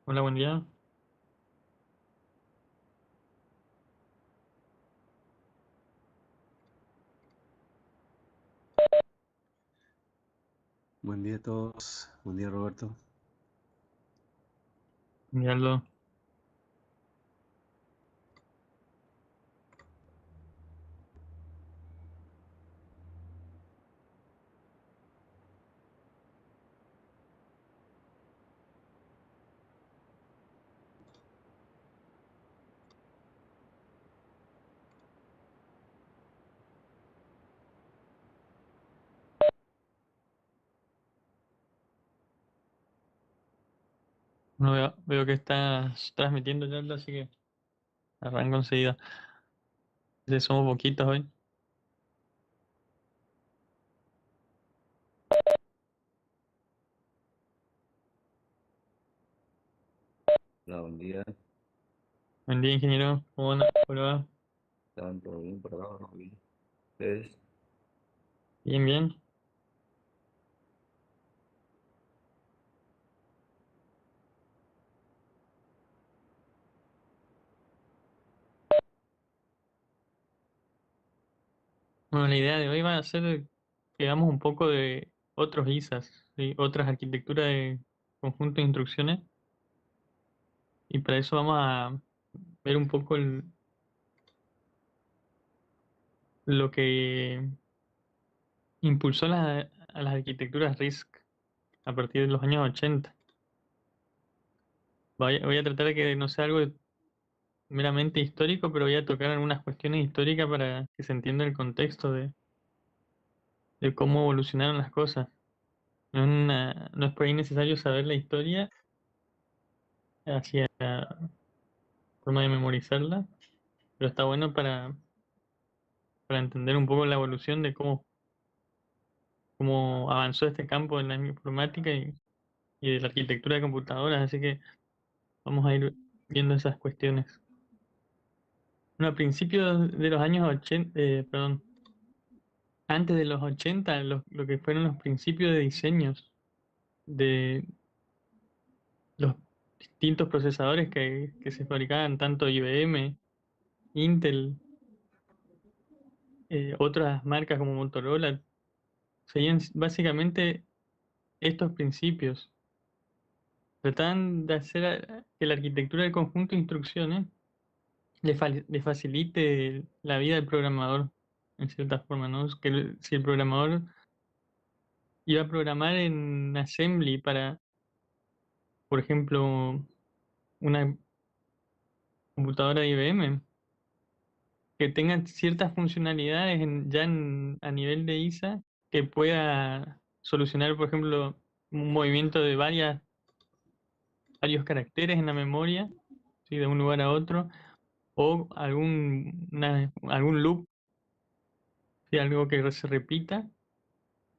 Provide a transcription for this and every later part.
Hola, buen día. Buen día a todos. Buen día, Roberto. Buen día, Aldo. No veo que estás transmitiendo ya, Aldo, así que arranco enseguida. Somos poquitos hoy. Hola, buen día. Buen día, ingeniero. ¿Cómo anda? ¿Cómo le va? ¿Estaban todo bien por acá? ¿No? Bien. ¿Ustedes? Bien, bien. Bueno, la idea de hoy va a ser que hagamos un poco de otros ISAs, ¿sí? Otras arquitecturas de conjunto de instrucciones. Y para eso vamos a ver un poco lo que impulsó a las arquitecturas RISC a partir de los años 80. Voy a tratar de que no sea algo meramente histórico, pero voy a tocar algunas cuestiones históricas para que se entienda el contexto de cómo evolucionaron las cosas. No es por ahí necesario saber la historia hacia forma de memorizarla, pero está bueno para entender un poco la evolución de cómo avanzó este campo en la informática y de la arquitectura de computadoras, así que vamos a ir viendo esas cuestiones. Bueno, a principios de los años 80, perdón, antes de los 80, lo que fueron los principios de diseños de los distintos procesadores que se fabricaban, tanto IBM, Intel, otras marcas como Motorola, seguían básicamente estos principios. Trataban de hacer que la arquitectura del conjunto de instrucciones le facilite la vida del programador, en cierta forma, ¿no? Es que si el programador iba a programar en Assembly para, por ejemplo, una computadora de IBM, que tengan ciertas funcionalidades a nivel de ISA que pueda solucionar, por ejemplo, un movimiento de varios caracteres en la memoria, ¿sí? De un lugar a otro, o algún loop, ¿sí? Algo que se repita.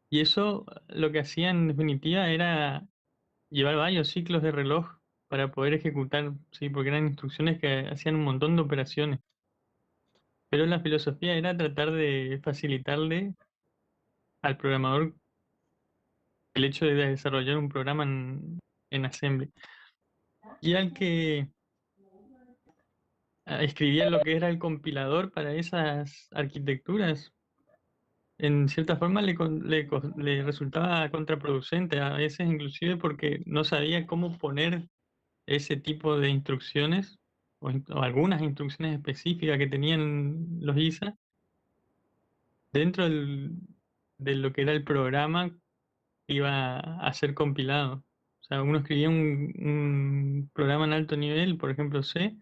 Y eso lo que hacía en definitiva era llevar varios ciclos de reloj para poder ejecutar, ¿sí? Porque eran instrucciones que hacían un montón de operaciones. Pero la filosofía era tratar de facilitarle al programador el hecho de desarrollar un programa en Assembly. Y al que escribía lo que era el compilador para esas arquitecturas, en cierta forma le resultaba contraproducente, a veces inclusive porque no sabía cómo poner ese tipo de instrucciones o algunas instrucciones específicas que tenían los ISA dentro de lo que era el programa que iba a ser compilado. O sea, uno escribía un programa en alto nivel, por ejemplo C,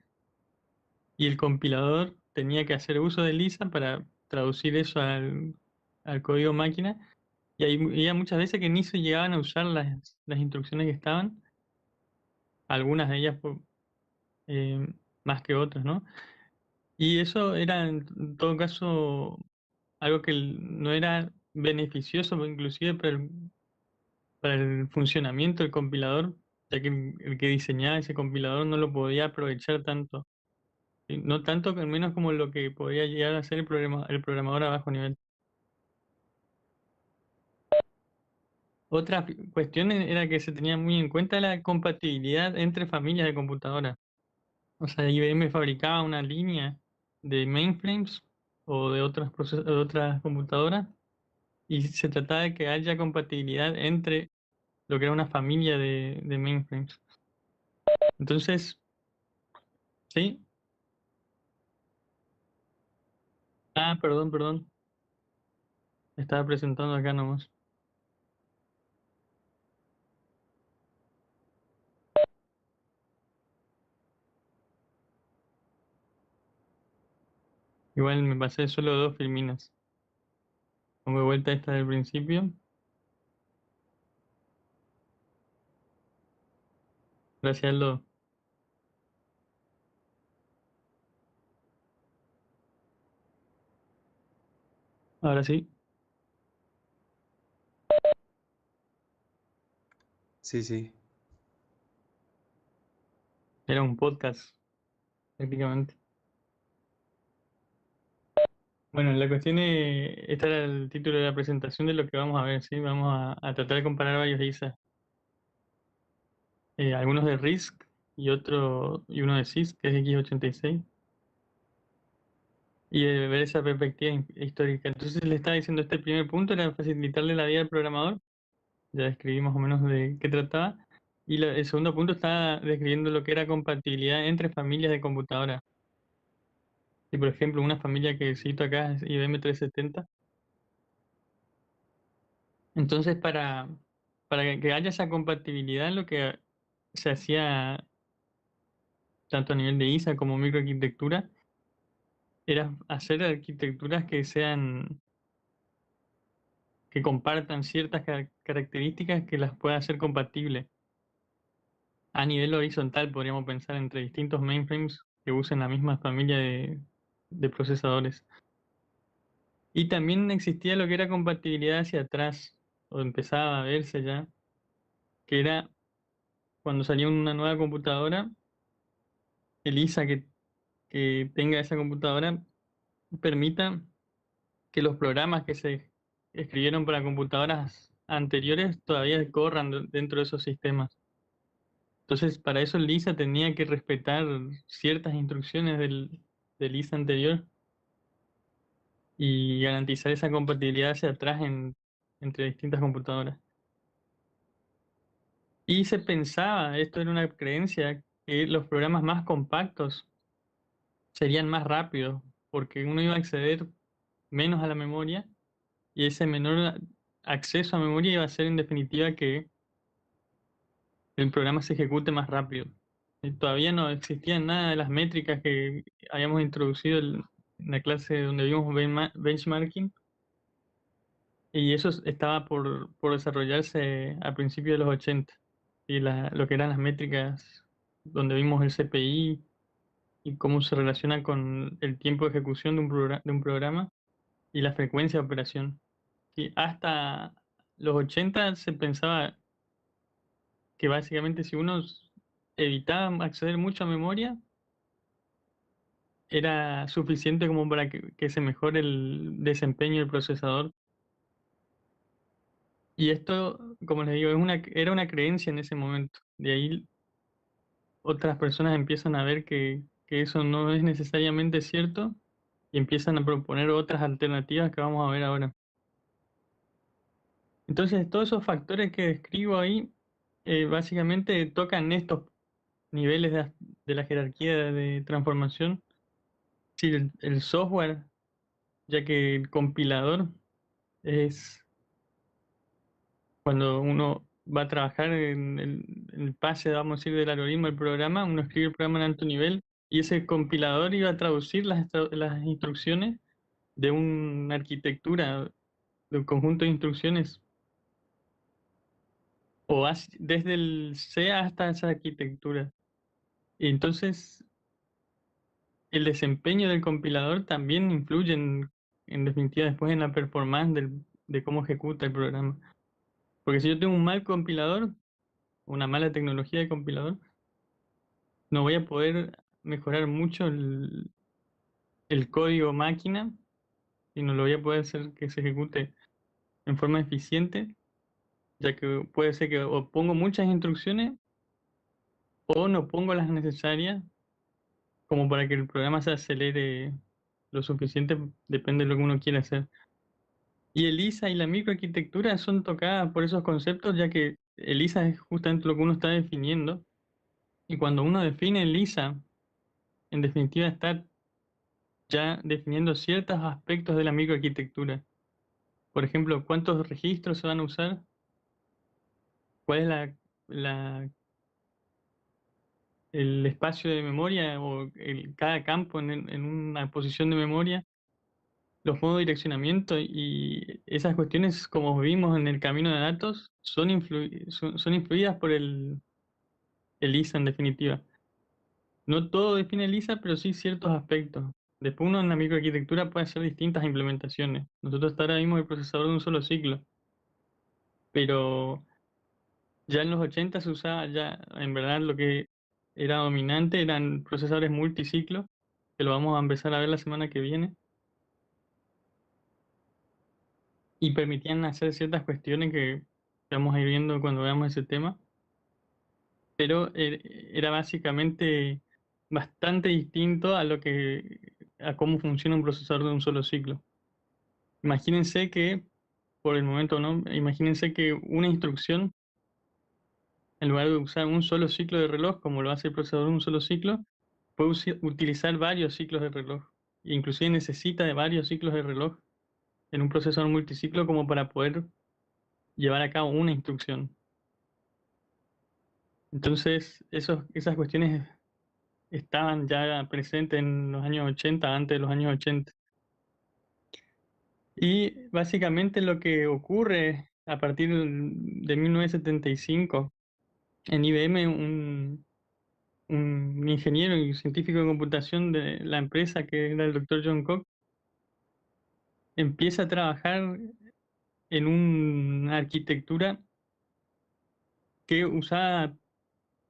y el compilador tenía que hacer uso de Lisa para traducir eso al código máquina. Y había muchas veces que ni se llegaban a usar las instrucciones que estaban, algunas de ellas eh, más que otras, ¿no? Y eso era en todo caso algo que no era beneficioso, inclusive para el funcionamiento del compilador, ya que el que diseñaba ese compilador no lo podía aprovechar tanto. No tanto, al menos como lo que podría llegar a ser el programador a bajo nivel. Otra cuestión era que se tenía muy en cuenta la compatibilidad entre familias de computadoras. O sea, IBM fabricaba una línea de mainframes o de otras computadoras y se trataba de que haya compatibilidad entre lo que era una familia de mainframes. Entonces, sí. Ah, perdón, perdón. Estaba presentando acá nomás. Igual me pasé solo 2 filminas. Pongo de vuelta esta del principio. Gracias, Aldo. Ahora sí. Sí, sí. Era un podcast, prácticamente. Bueno, la cuestión es, este era el título de la presentación de lo que vamos a ver, ¿sí? Vamos a tratar de comparar varios ISA. Algunos de RISC y uno de CISC, que es X86. Y de ver esa perspectiva histórica. Entonces le estaba diciendo, este primer punto era facilitarle la vida al programador. Ya describí más o menos de qué trataba. Y el segundo punto está describiendo lo que era compatibilidad entre familias de computadoras. Y por ejemplo, una familia que cito acá es IBM 370. Entonces, para que haya esa compatibilidad, lo que se hacía tanto a nivel de ISA como microarquitectura era hacer arquitecturas que sean, que compartan ciertas características que las pueda hacer compatibles. A nivel horizontal podríamos pensar entre distintos mainframes que usen la misma familia de procesadores. Y también existía lo que era compatibilidad hacia atrás, o empezaba a verse ya, que era cuando salía una nueva computadora, el ISA que tenga esa computadora permita que los programas que se escribieron para computadoras anteriores todavía corran dentro de esos sistemas. Entonces, para eso el ISA tenía que respetar ciertas instrucciones del ISA anterior y garantizar esa compatibilidad hacia atrás entre distintas computadoras. Y se pensaba, esto era una creencia, que los programas más compactos serían más rápidos, porque uno iba a acceder menos a la memoria y ese menor acceso a memoria iba a ser en definitiva que el programa se ejecute más rápido. Y todavía no existían nada de las métricas que habíamos introducido en la clase donde vimos benchmarking. Y eso estaba por desarrollarse a principios de los 80. Y lo que eran las métricas donde vimos el CPI y cómo se relaciona con el tiempo de ejecución de un programa y la frecuencia de operación. Y hasta los 80 se pensaba que básicamente si uno evitaba acceder mucho a memoria, era suficiente como para que se mejore el desempeño del procesador. Y esto, como les digo, era una creencia en ese momento. De ahí otras personas empiezan a ver que eso no es necesariamente cierto y empiezan a proponer otras alternativas que vamos a ver ahora. Entonces, todos esos factores que describo ahí básicamente tocan estos niveles de la jerarquía de transformación. Sí, el software, ya que el compilador es cuando uno va a trabajar en el pase, vamos a decir, del algoritmo del programa, uno escribe el programa en alto nivel y ese compilador iba a traducir las instrucciones de una arquitectura, de un conjunto de instrucciones, desde el C hasta esa arquitectura. Y entonces el desempeño del compilador también influye en definitiva después en la performance de cómo ejecuta el programa. Porque si yo tengo un mal compilador, una mala tecnología de compilador, no voy a poder mejorar mucho el código máquina y no lo voy a poder hacer que se ejecute en forma eficiente ya que puede ser que o pongo muchas instrucciones o no pongo las necesarias como para que el programa se acelere lo suficiente, depende de lo que uno quiera hacer. Y ELISA y la microarquitectura son tocadas por esos conceptos, ya que ELISA es justamente lo que uno está definiendo. Y cuando uno define ELISA, en definitiva está ya definiendo ciertos aspectos de la microarquitectura. Por ejemplo, cuántos registros se van a usar, cuál es la- el espacio de memoria o cada campo en una posición de memoria, los modos de direccionamiento y esas cuestiones, como vimos en el camino de datos, son influidas por el ISA en definitiva. No todo define el ISA, pero sí ciertos aspectos. Después uno en la microarquitectura puede hacer distintas implementaciones. Nosotros hasta ahora vimos el procesador de un solo ciclo, pero ya en los 80 se usaba ya, en verdad lo que era dominante eran procesadores multiciclo, que lo vamos a empezar a ver la semana que viene, y permitían hacer ciertas cuestiones que vamos a ir viendo cuando veamos ese tema, pero era básicamente bastante distinto a a cómo funciona un procesador de un solo ciclo. Imagínense que, por el momento no, imagínense que una instrucción, en lugar de usar un solo ciclo de reloj, como lo hace el procesador de un solo ciclo, puede utilizar varios ciclos de reloj. Inclusive necesita de varios ciclos de reloj en un procesador multiciclo como para poder llevar a cabo una instrucción. Entonces, esas cuestiones estaban ya presentes en los años 80, antes de los años 80. Y básicamente lo que ocurre a partir de 1975 en IBM, un ingeniero y científico de computación de la empresa, que era el doctor John Cox, empieza a trabajar en una arquitectura que usaba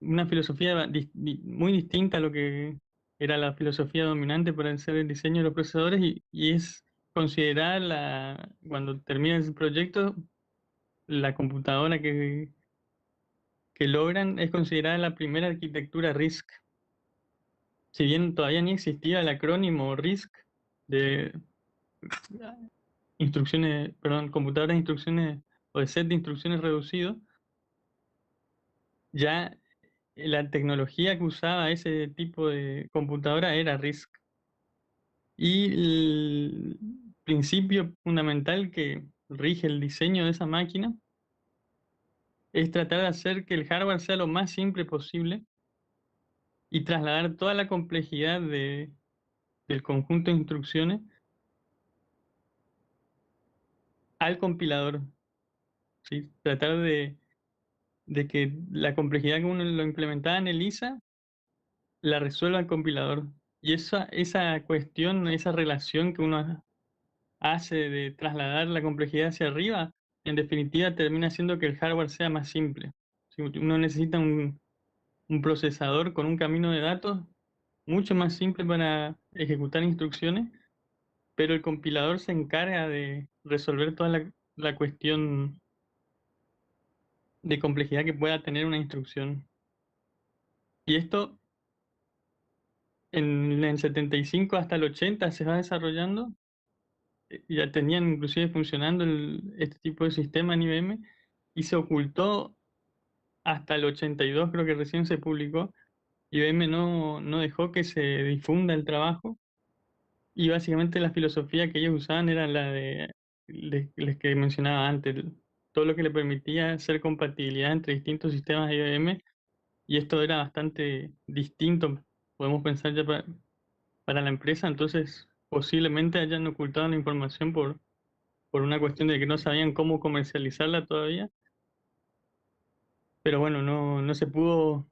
una filosofía muy distinta a lo que era la filosofía dominante para hacer el diseño de los procesadores y es considerada cuando termina el proyecto, la computadora que logran es considerada la primera arquitectura RISC. Si bien todavía ni existía el acrónimo RISC de instrucciones, perdón, computadoras de instrucciones o de set de instrucciones reducido, ya la tecnología que usaba ese tipo de computadora era RISC. Y el principio fundamental que rige el diseño de esa máquina es tratar de hacer que el hardware sea lo más simple posible y trasladar toda la complejidad del conjunto de instrucciones al compilador, ¿sí? Tratar de que la complejidad que uno lo implementaba en el ISA la resuelva el compilador. Y esa cuestión, esa relación que uno hace de trasladar la complejidad hacia arriba, en definitiva termina haciendo que el hardware sea más simple. Si uno necesita un procesador con un camino de datos mucho más simple para ejecutar instrucciones, pero el compilador se encarga de resolver toda la cuestión de complejidad que pueda tener una instrucción. Y esto en el 75 hasta el 80 se va desarrollando. Ya tenían inclusive funcionando este tipo de sistema en IBM y se ocultó hasta el 82, creo que recién se publicó. IBM no dejó que se difunda el trabajo y básicamente la filosofía que ellos usaban era la les que mencionaba antes, todo lo que le permitía hacer compatibilidad entre distintos sistemas de IBM, y esto era bastante distinto, podemos pensar ya para la empresa. Entonces posiblemente hayan ocultado la información por una cuestión de que no sabían cómo comercializarla todavía, pero bueno, no se pudo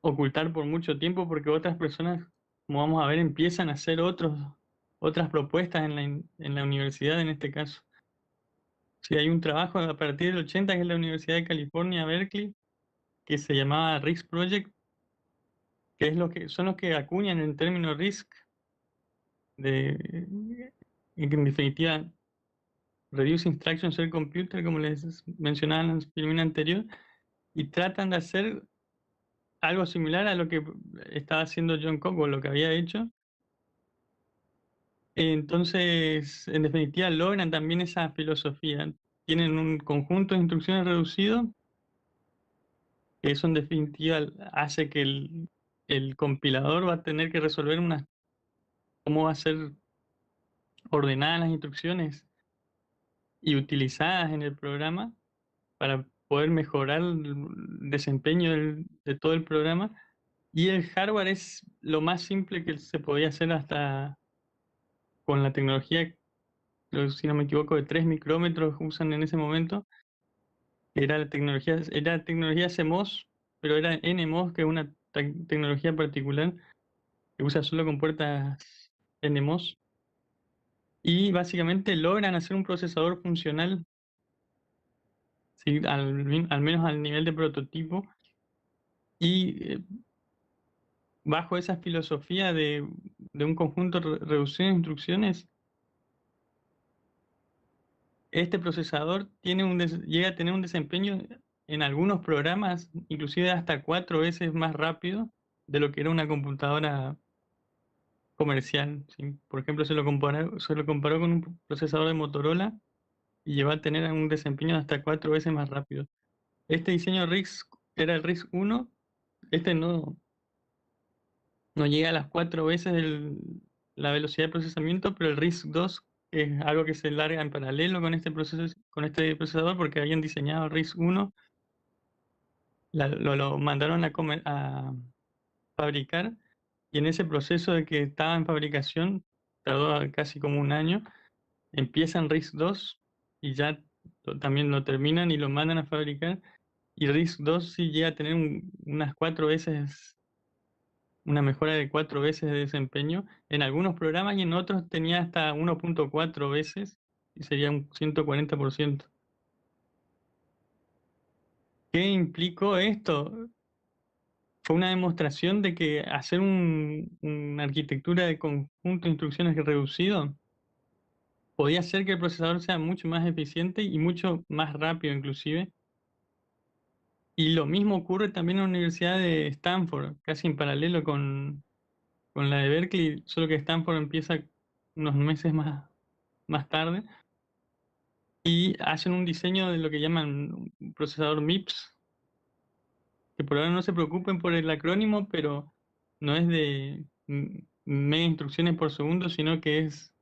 ocultar por mucho tiempo porque otras personas, como vamos a ver, empiezan a hacer otras propuestas en la universidad en este caso. Sí, hay un trabajo a partir del 80 que es la Universidad de California, Berkeley, que se llamaba RISC Project, que es son los que acuñan el término RISC, de, en definitiva Reduce Instruction Set Computer, como les mencionaba en la filmina anterior, y tratan de hacer algo similar a lo que estaba haciendo John Cock o lo que había hecho. Entonces, en definitiva, logran también esa filosofía. Tienen un conjunto de instrucciones reducido, que eso en definitiva hace que el compilador va a tener que resolver cómo va a ser ordenadas las instrucciones y utilizadas en el programa para poder mejorar el desempeño de todo el programa. Y el hardware es lo más simple que se podía hacer hasta con la tecnología, si no me equivoco, de 3 micrómetros usan en ese momento. Era tecnología CMOS, pero era NMOS, que es una tecnología particular que usa solo con puertas NMOS. Y básicamente logran hacer un procesador funcional, ¿sí? Al menos al nivel de prototipo. Y bajo esa filosofía de un conjunto reducido de instrucciones, este procesador llega a tener un desempeño en algunos programas, inclusive hasta 4 veces más rápido de lo que era una computadora comercial, ¿sí? Por ejemplo, se lo comparó con un procesador de Motorola y llegó a tener un desempeño hasta 4 veces más rápido. Este diseño RISC era el RISC 1, este no llega a las 4 veces la velocidad de procesamiento, pero el RISC 2 es algo que se larga en paralelo con con este procesador, porque habían diseñado el RISC 1, lo mandaron a fabricar, y en ese proceso de que estaba en fabricación, tardó casi como un año, empiezan RISC 2 y ya también lo terminan y lo mandan a fabricar, y RISC 2 sí llega a tener unas 4 veces, una mejora de 4 veces de desempeño en algunos programas, y en otros tenía hasta 1.4 veces y sería un 140%. ¿Qué implicó esto? Fue una demostración de que hacer una arquitectura de conjunto de instrucciones reducido podía hacer que el procesador sea mucho más eficiente y mucho más rápido inclusive. Y lo mismo ocurre también en la Universidad de Stanford, casi en paralelo con la de Berkeley, solo que Stanford empieza unos meses más tarde, y hacen un diseño de lo que llaman un procesador MIPS, que por ahora no se preocupen por el acrónimo, pero no es de mega instrucciones por segundo, sino que es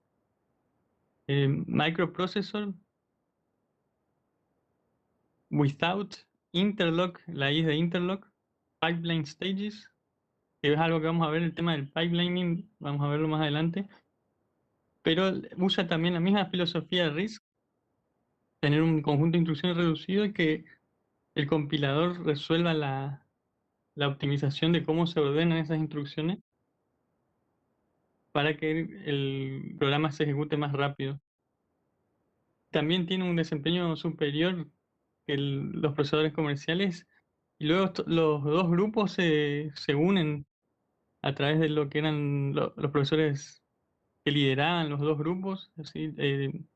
Microprocessor Without Interlock, la I es de Interlock, Pipeline Stages, que es algo que vamos a ver, el tema del pipelining, vamos a verlo más adelante, pero usa también la misma filosofía de RISC, tener un conjunto de instrucciones reducido y que el compilador resuelva la optimización de cómo se ordenan esas instrucciones para que el programa se ejecute más rápido. También tiene un desempeño superior que los procesadores comerciales, y luego los dos grupos se unen a través de lo que eran los profesores que lideraban los dos grupos. Así, en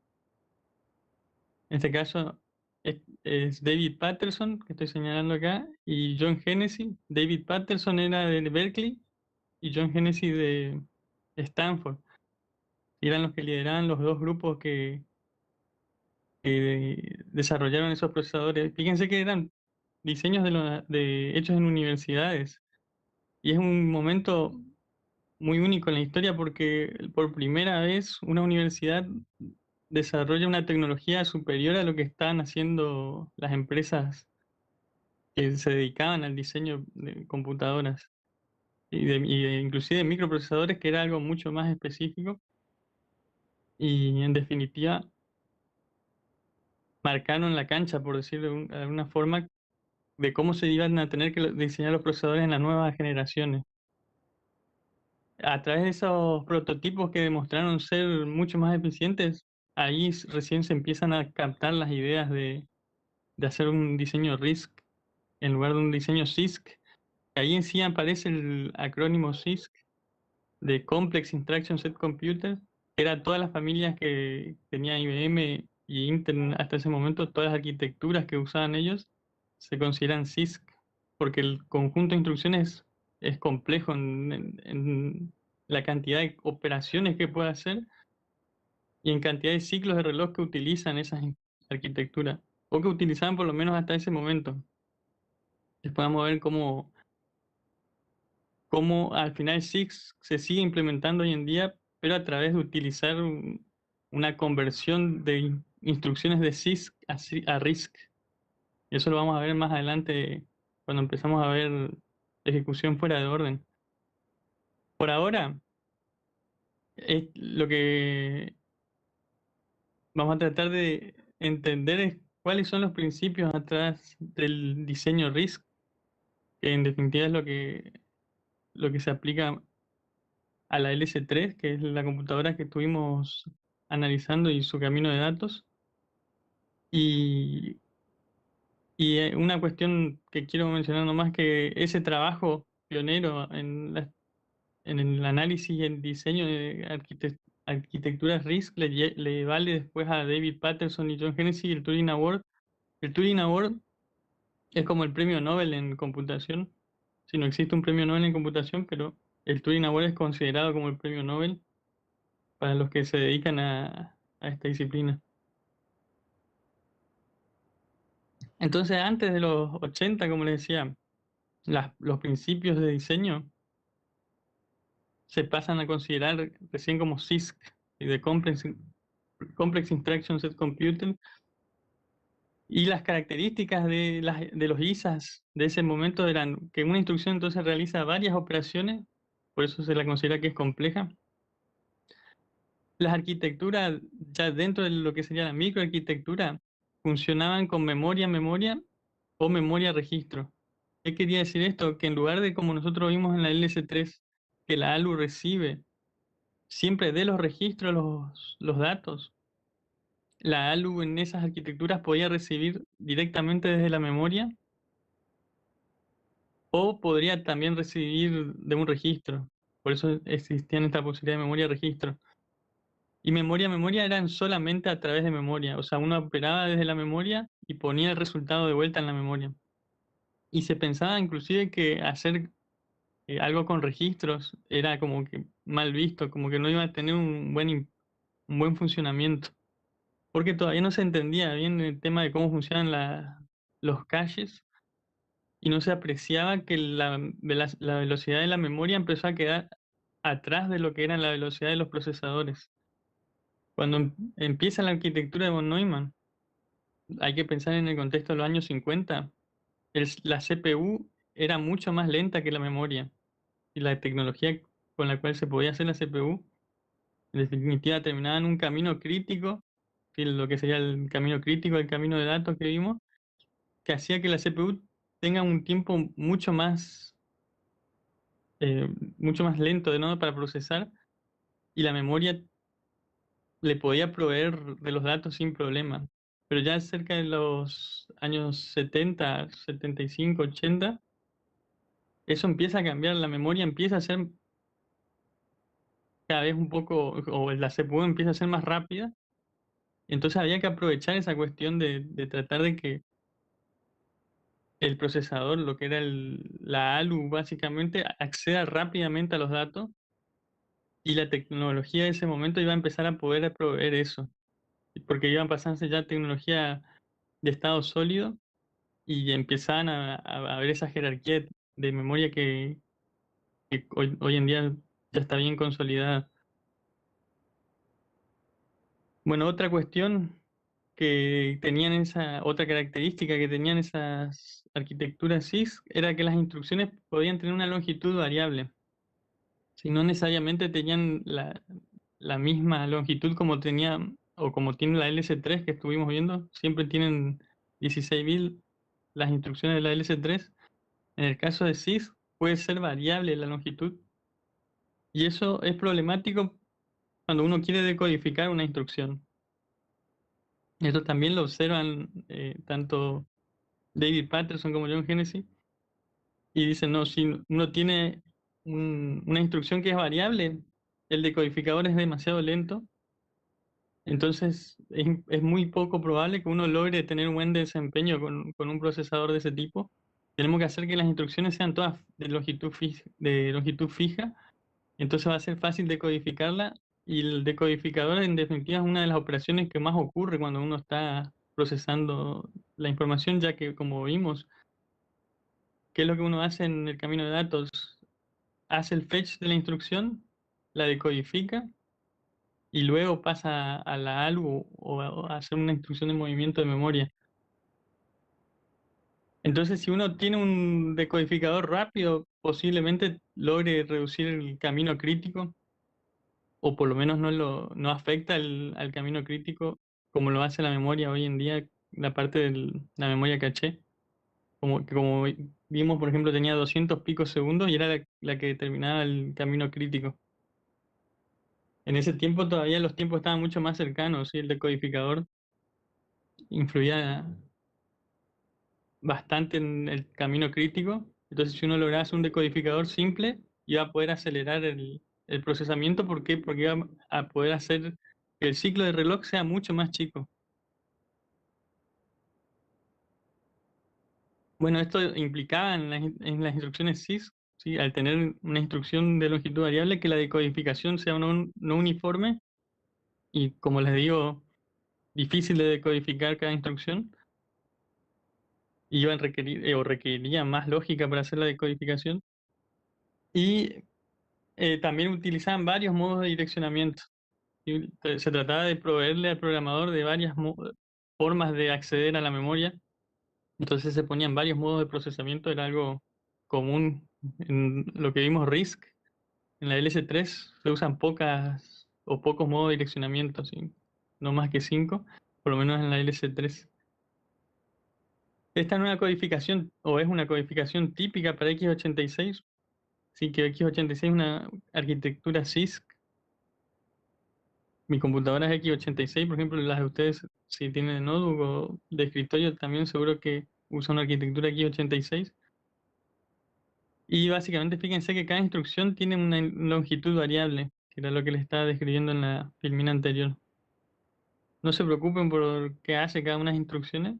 este caso es David Patterson, que estoy señalando acá, y John Hennessy. David Patterson era de Berkeley y John Hennessy de Stanford. Y eran los que lideraban los dos grupos que desarrollaron esos procesadores. Fíjense que eran diseños hechos en universidades. Y es un momento muy único en la historia porque por primera vez una universidad desarrolla una tecnología superior a lo que estaban haciendo las empresas que se dedicaban al diseño de computadoras inclusive de microprocesadores, que era algo mucho más específico, y en definitiva marcaron la cancha, por decirlo de alguna forma, de cómo se iban a tener que diseñar los procesadores en las nuevas generaciones. A través de esos prototipos que demostraron ser mucho más eficientes, ahí recién se empiezan a captar las ideas de hacer un diseño RISC en lugar de un diseño CISC. Ahí en sí aparece el acrónimo CISC de Complex Instruction Set Computer, que era todas las familias que tenía IBM y Intel hasta ese momento, todas las arquitecturas que usaban ellos se consideran CISC, porque el conjunto de instrucciones es complejo en la cantidad de operaciones que puede hacer y en cantidad de ciclos de reloj que utilizan esas arquitecturas, o que utilizaban por lo menos hasta ese momento. Después vamos a ver cómo al final SIX se sigue implementando hoy en día, pero a través de utilizar una conversión de instrucciones de SISC a RISC. Eso lo vamos a ver más adelante cuando empezamos a ver ejecución fuera de orden. Por ahora, lo que vamos a tratar de entender es cuáles son los principios atrás del diseño RISC, que en definitiva es lo que se aplica a la LS3, que es la computadora que estuvimos analizando y su camino de datos. Y, una cuestión que quiero mencionar nomás, que ese trabajo pionero en el análisis y el diseño de arquitecturas RISC le vale después a David Patterson y John Hennessy el Turing Award. El Turing Award es como el premio Nobel en computación. Si no existe un premio Nobel en computación, pero el Turing Award es considerado como el premio Nobel para los que se dedican a esta disciplina. Entonces, antes de los 80, como les decía, los principios de diseño se pasan a considerar recién como CISC, y de Complex Instruction Set Computing, y las características de los ISAs de ese momento eran que una instrucción entonces realiza varias operaciones, por eso se la considera que es compleja. Las arquitecturas, ya dentro de lo que sería la microarquitectura, funcionaban con memoria o memoria registro. ¿Qué quería decir esto? Que en lugar de como nosotros vimos en la LS3, que la ALU recibe siempre de los registros los datos, la ALU en esas arquitecturas podía recibir directamente desde la memoria o podría también recibir de un registro. Por eso existía esta posibilidad de memoria registro. Y memoria eran solamente a través de memoria. O sea, uno operaba desde la memoria y ponía el resultado de vuelta en la memoria. Y se pensaba inclusive que hacer algo con registros era como que mal visto, como que no iba a tener un buen funcionamiento. Porque todavía no se entendía bien el tema de cómo funcionan los caches y no se apreciaba que la velocidad de la memoria empezó a quedar atrás de lo que era la velocidad de los procesadores. Cuando empieza la arquitectura de von Neumann, hay que pensar en el contexto de los años 50, la CPU era mucho más lenta que la memoria y la tecnología con la cual se podía hacer la CPU, en definitiva terminaba en un camino crítico, que es lo que sería el camino crítico, el camino de datos que vimos, que hacía que la CPU tenga un tiempo eh, mucho más lento de nodo para procesar y la memoria le podía proveer de los datos sin problema. Pero ya cerca de los años 70, 75, 80, eso empieza a cambiar, la memoria empieza a ser cada vez un poco, o la CPU empieza a ser más rápida, entonces había que aprovechar esa cuestión de tratar de que el procesador, lo que era la ALU básicamente, acceda rápidamente a los datos y la tecnología de ese momento iba a empezar a poder proveer eso, porque iban a pasarse ya tecnología de estado sólido y empezaban a ver esa jerarquía de memoria que hoy en día ya está bien consolidada. Bueno, otra cuestión que tenían otra característica que tenían esas arquitecturas CISC era que las instrucciones podían tener una longitud variable. Si no necesariamente tenían la misma longitud como tenía o como tiene la LS3 que estuvimos viendo, siempre tienen 16.000 las instrucciones de la LS3. En el caso de CISC puede ser variable la longitud y eso es problemático cuando uno quiere decodificar una instrucción. Esto también lo observan tanto David Patterson como John Hennessy y dicen, no, si uno tiene una instrucción que es variable, el decodificador es demasiado lento Entonces es muy poco probable que uno logre tener un buen desempeño con un procesador de ese tipo. Tenemos que hacer que las instrucciones sean todas de longitud fija, entonces va a ser fácil decodificarla, y el decodificador en definitiva es una de las operaciones que más ocurre cuando uno está procesando la información, ya que como vimos, ¿qué es lo que uno hace en el camino de datos? Hace el fetch de la instrucción, la decodifica y luego pasa a la ALU o a hacer una instrucción de movimiento de memoria. Entonces, si uno tiene un decodificador rápido, posiblemente logre reducir el camino crítico, o por lo menos no afecta al camino crítico como lo hace la memoria hoy en día, la parte de la memoria caché. Como vimos, por ejemplo, tenía 200 picos segundos y era la que determinaba el camino crítico. En ese tiempo todavía los tiempos estaban mucho más cercanos, ¿sí? El decodificador influía bastante en el camino crítico. Entonces, si uno lograba hacer un decodificador simple, iba a poder acelerar el procesamiento. ¿Por qué? Porque iba a poder hacer que el ciclo de reloj sea mucho más chico. Bueno, esto implicaba en las instrucciones CISC, ¿sí? Al tener una instrucción de longitud variable, que la decodificación sea no uniforme y, como les digo, difícil de decodificar cada instrucción. Iban a requerir o requeriría más lógica para hacer la decodificación. Y también utilizaban varios modos de direccionamiento. ¿Sí? Se trataba de proveerle al programador de varias formas de acceder a la memoria. Entonces se ponían varios modos de procesamiento, era algo común en lo que vimos RISC. En la LS3 se usan pocas o pocos modos de direccionamiento, ¿sí? No más que 5, por lo menos en la LS3. Esta nueva codificación, o es una codificación típica para x86, sí, que x86 es una arquitectura CISC. Mi computadora es x86, por ejemplo, las de ustedes, si tienen de notebook o de escritorio, también seguro que usan una arquitectura x86. Y básicamente fíjense que cada instrucción tiene una longitud variable, que era lo que les estaba describiendo en la filmina anterior. No se preocupen por qué hace cada una de las instrucciones,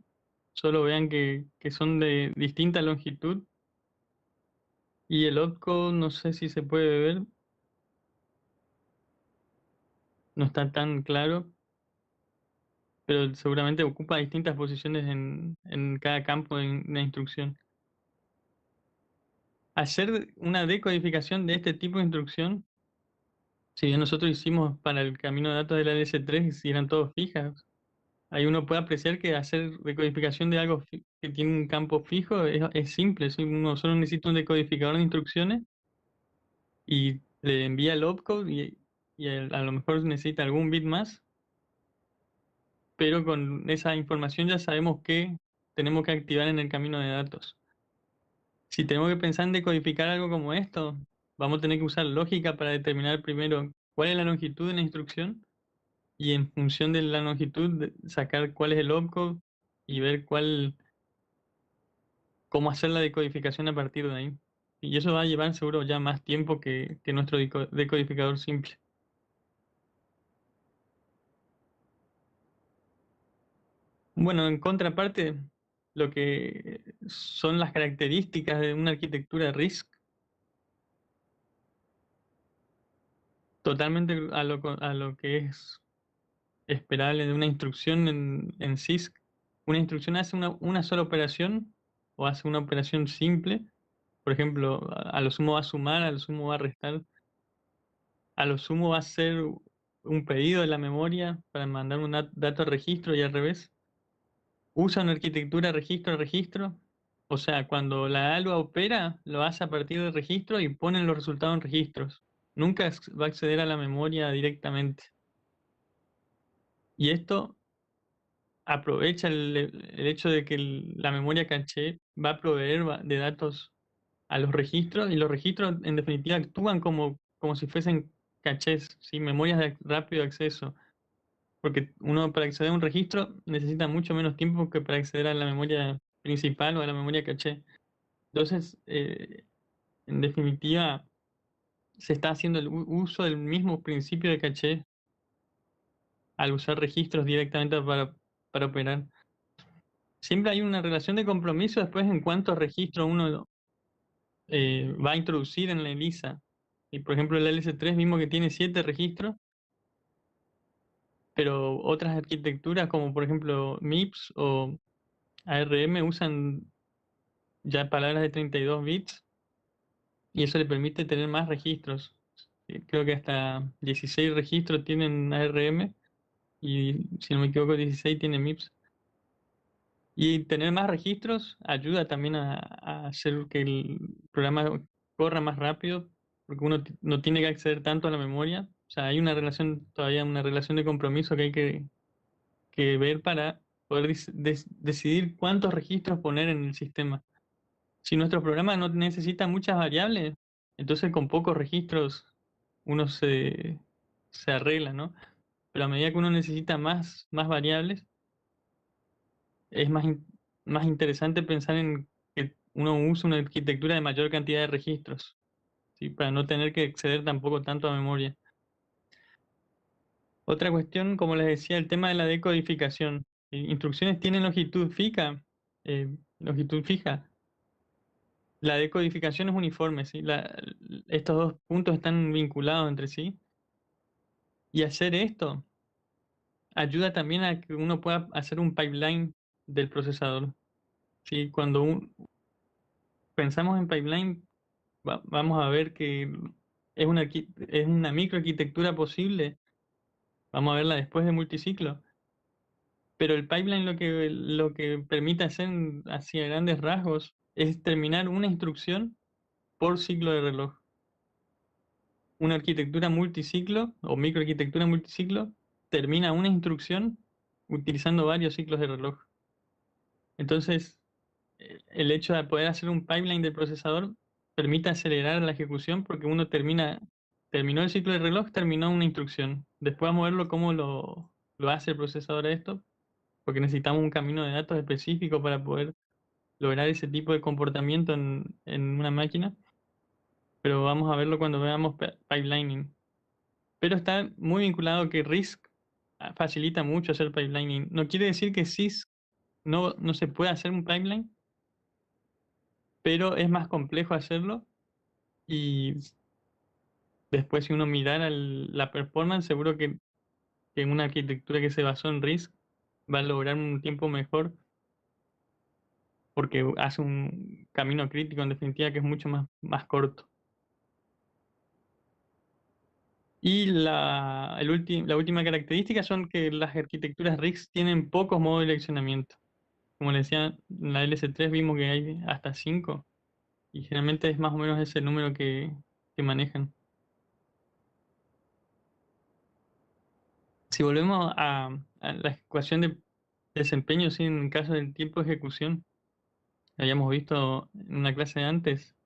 solo vean que son de distinta longitud. Y el opcode, no sé si se puede ver, no está tan claro, pero seguramente ocupa distintas posiciones en cada campo de instrucción. Hacer una decodificación de este tipo de instrucción, si bien nosotros hicimos para el camino de datos de la LS3 y eran todos fijas, ahí uno puede apreciar que hacer decodificación de algo que tiene un campo fijo es simple. ¿Sí? Uno solo necesita un decodificador de instrucciones y le envía el opcode y a lo mejor necesita algún bit más, pero con esa información ya sabemos qué tenemos que activar en el camino de datos. Si tenemos que pensar en decodificar algo como esto, vamos a tener que usar lógica para determinar primero cuál es la longitud de la instrucción y, en función de la longitud, sacar cuál es el opcode y ver cómo hacer la decodificación a partir de ahí. Y eso va a llevar seguro ya más tiempo que nuestro decodificador simple. Bueno, en contraparte, lo que son las características de una arquitectura RISC, totalmente a lo que es esperable de una instrucción en CISC. Una instrucción hace una sola operación o hace una operación simple. Por ejemplo, a lo sumo va a sumar, a lo sumo va a restar, a lo sumo va a hacer un pedido de la memoria para mandar un dato a registro y al revés. Usa una arquitectura registro a registro. O sea, cuando la ALUA opera, lo hace a partir del registro y pone los resultados en registros. Nunca va a acceder a la memoria directamente. Y esto aprovecha el hecho de que la memoria caché va a proveer de datos a los registros, y los registros en definitiva actúan como si fuesen cachés, ¿sí? Memorias de rápido acceso, porque uno, para acceder a un registro, necesita mucho menos tiempo que para acceder a la memoria principal o a la memoria caché. Entonces, en definitiva, se está haciendo el uso del mismo principio de caché al usar registros directamente para operar. Siempre hay una relación de compromiso después en cuántos registros uno va a introducir en la ELISA. Y por ejemplo, el LS3 vimos que tiene 7 registros, pero otras arquitecturas como por ejemplo MIPS o ARM usan ya palabras de 32 bits y eso le permite tener más registros. Creo que hasta 16 registros tienen ARM y si no me equivoco 16 tiene MIPS. Y tener más registros ayuda también a hacer que el programa corra más rápido, porque uno no tiene que acceder tanto a la memoria. O sea, hay una relación, todavía una relación de compromiso que hay que ver para poder decidir cuántos registros poner en el sistema. Si nuestro programa no necesita muchas variables, entonces con pocos registros uno se arregla, ¿no? Pero a medida que uno necesita más variables, es más interesante pensar en que uno use una arquitectura de mayor cantidad de registros, ¿sí? Para no tener que acceder tampoco tanto a memoria. Otra cuestión, como les decía, el tema de la decodificación. Instrucciones tienen longitud fija. La decodificación es uniforme, ¿sí? Estos dos puntos están vinculados entre sí. Y hacer esto ayuda también a que uno pueda hacer un pipeline del procesador. ¿Sí? Cuando pensamos en pipeline, vamos a ver que es una microarquitectura posible. Vamos a verla después de multiciclo. Pero el pipeline lo que permite hacer hacia grandes rasgos es terminar una instrucción por ciclo de reloj. Una arquitectura multiciclo o microarquitectura multiciclo termina una instrucción utilizando varios ciclos de reloj. Entonces, el hecho de poder hacer un pipeline del procesador permite acelerar la ejecución porque uno terminó el ciclo de reloj, terminó una instrucción. Después vamos a verlo cómo lo hace el procesador esto, porque necesitamos un camino de datos específico para poder lograr ese tipo de comportamiento en una máquina, pero vamos a verlo cuando veamos pipelining. Pero está muy vinculado que RISC facilita mucho hacer pipelining. No quiere decir que CISC no se puede hacer un pipeline, pero es más complejo hacerlo y después si uno mirara la performance, seguro que una arquitectura que se basó en RISC va a lograr un tiempo mejor porque hace un camino crítico en definitiva que es mucho más corto. Y la última característica son que las arquitecturas RISC tienen pocos modos de direccionamiento. Como les decía, en la LS3 vimos que hay hasta 5 y generalmente es más o menos ese número que manejan. Si volvemos a la ecuación de desempeño, sí, en el caso del tiempo de ejecución, que habíamos visto en una clase de antes,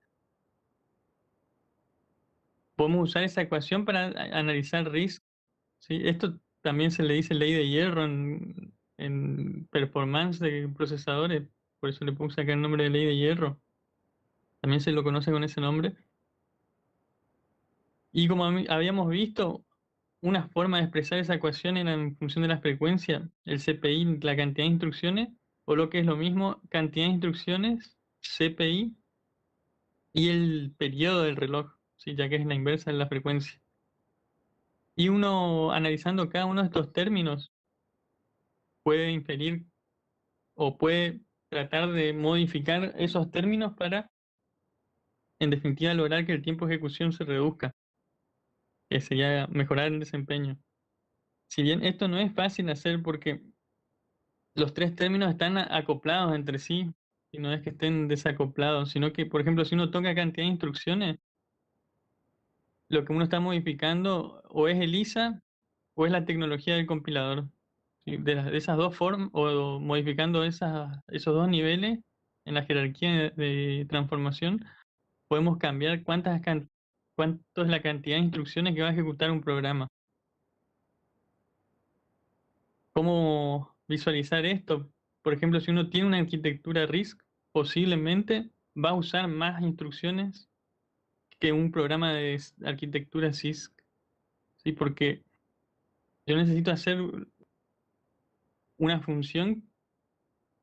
podemos usar esa ecuación para analizar risk. ¿Sí? Esto también se le dice ley de hierro en performance de procesadores, por eso le puse acá el nombre de ley de hierro. También se lo conoce con ese nombre. Y como habíamos visto, una forma de expresar esa ecuación era en función de la frecuencia, el CPI, la cantidad de instrucciones, o lo que es lo mismo, cantidad de instrucciones, CPI, y el periodo del reloj, ¿sí? Ya que es la inversa de la frecuencia. Y uno, analizando cada uno de estos términos, puede inferir o puede tratar de modificar esos términos para, en definitiva, lograr que el tiempo de ejecución se reduzca, que sería mejorar el desempeño. Si bien esto no es fácil de hacer porque los tres términos están acoplados entre sí, y no es que estén desacoplados, sino que, por ejemplo, si uno toca cantidad de instrucciones, lo que uno está modificando o es ELISA o es la tecnología del compilador. ¿Sí? De esas dos formas, o modificando esos dos niveles en la jerarquía de transformación, podemos cambiar cuánto es la cantidad de instrucciones que va a ejecutar un programa. ¿Cómo visualizar esto? Por ejemplo, si uno tiene una arquitectura RISC, posiblemente va a usar más instrucciones que un programa de arquitectura CISC, ¿sí? Porque Yo necesito hacer una función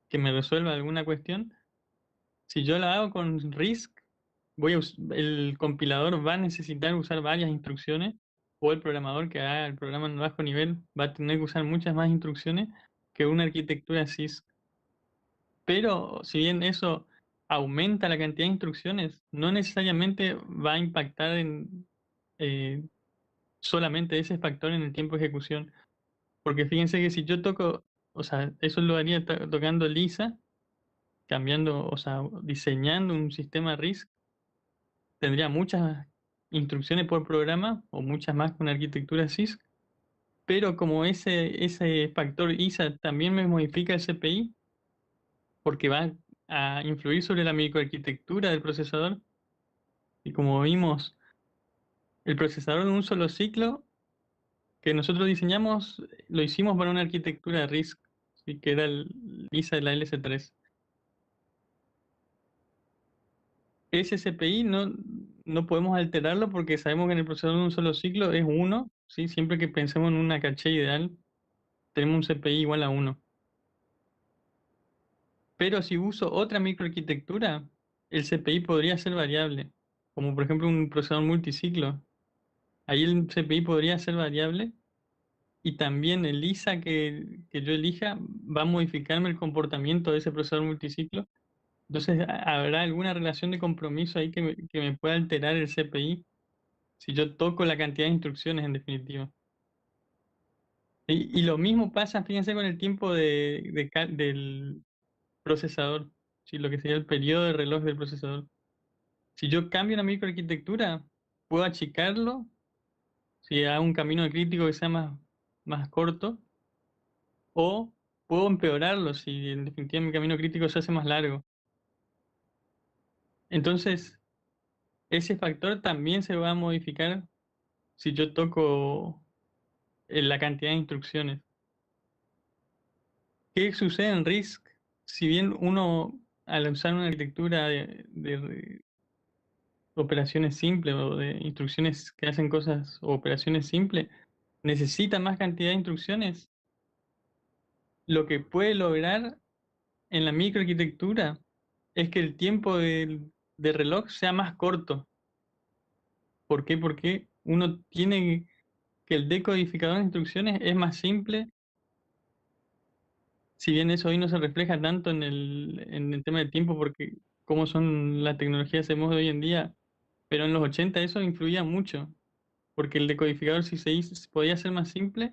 que me resuelva alguna cuestión. Si yo la hago con RISC, el compilador va a necesitar usar varias instrucciones, o el programador que haga el programa en bajo nivel va a tener que usar muchas más instrucciones que una arquitectura CISC. Pero si bien eso aumenta la cantidad de instrucciones, no necesariamente va a impactar en eh, solamente ese factor en el tiempo de ejecución. Porque fíjense que si yo toco, o sea, eso lo haría tocando Lisa, cambiando, o sea, diseñando un sistema RISC, tendría muchas instrucciones por programa o muchas más que una arquitectura CISC, pero como ese factor ISA también me modifica el CPI, porque va a influir sobre la microarquitectura del procesador, y como vimos, el procesador de un solo ciclo que nosotros diseñamos, lo hicimos para una arquitectura RISC, ¿sí? Que era el ISA de la LS3. Ese CPI no podemos alterarlo porque sabemos que en el procesador de un solo ciclo es 1, ¿sí? Siempre que pensemos en una caché ideal, tenemos un CPI igual a 1. Pero si uso otra microarquitectura, el CPI podría ser variable, como por ejemplo un procesador multiciclo. Ahí el CPI podría ser variable y también el ISA que yo elija va a modificarme el comportamiento de ese procesador multiciclo. Entonces habrá alguna relación de compromiso ahí que me pueda alterar el CPI si yo toco la cantidad de instrucciones en definitiva. Y lo mismo pasa, fíjense, con el tiempo del procesador, ¿sí? Lo que sería el periodo de reloj del procesador. Si yo cambio una microarquitectura, puedo achicarlo, si hago un camino de crítico que sea más corto, o puedo empeorarlo si en definitiva mi camino crítico se hace más largo. Entonces, ese factor también se va a modificar si yo toco la cantidad de instrucciones. ¿Qué sucede en RISC? Si bien uno, al usar una arquitectura de operaciones simples o de instrucciones que hacen cosas o operaciones simples, necesita más cantidad de instrucciones, lo que puede lograr en la microarquitectura es que el tiempo de reloj sea más corto. ¿Por qué? Porque uno tiene que el decodificador de instrucciones es más simple, si bien eso hoy no se refleja tanto en el tema del tiempo, porque cómo son las tecnologías que hacemos hoy en día, pero en los 80 eso influía mucho, porque el decodificador si podía ser más simple,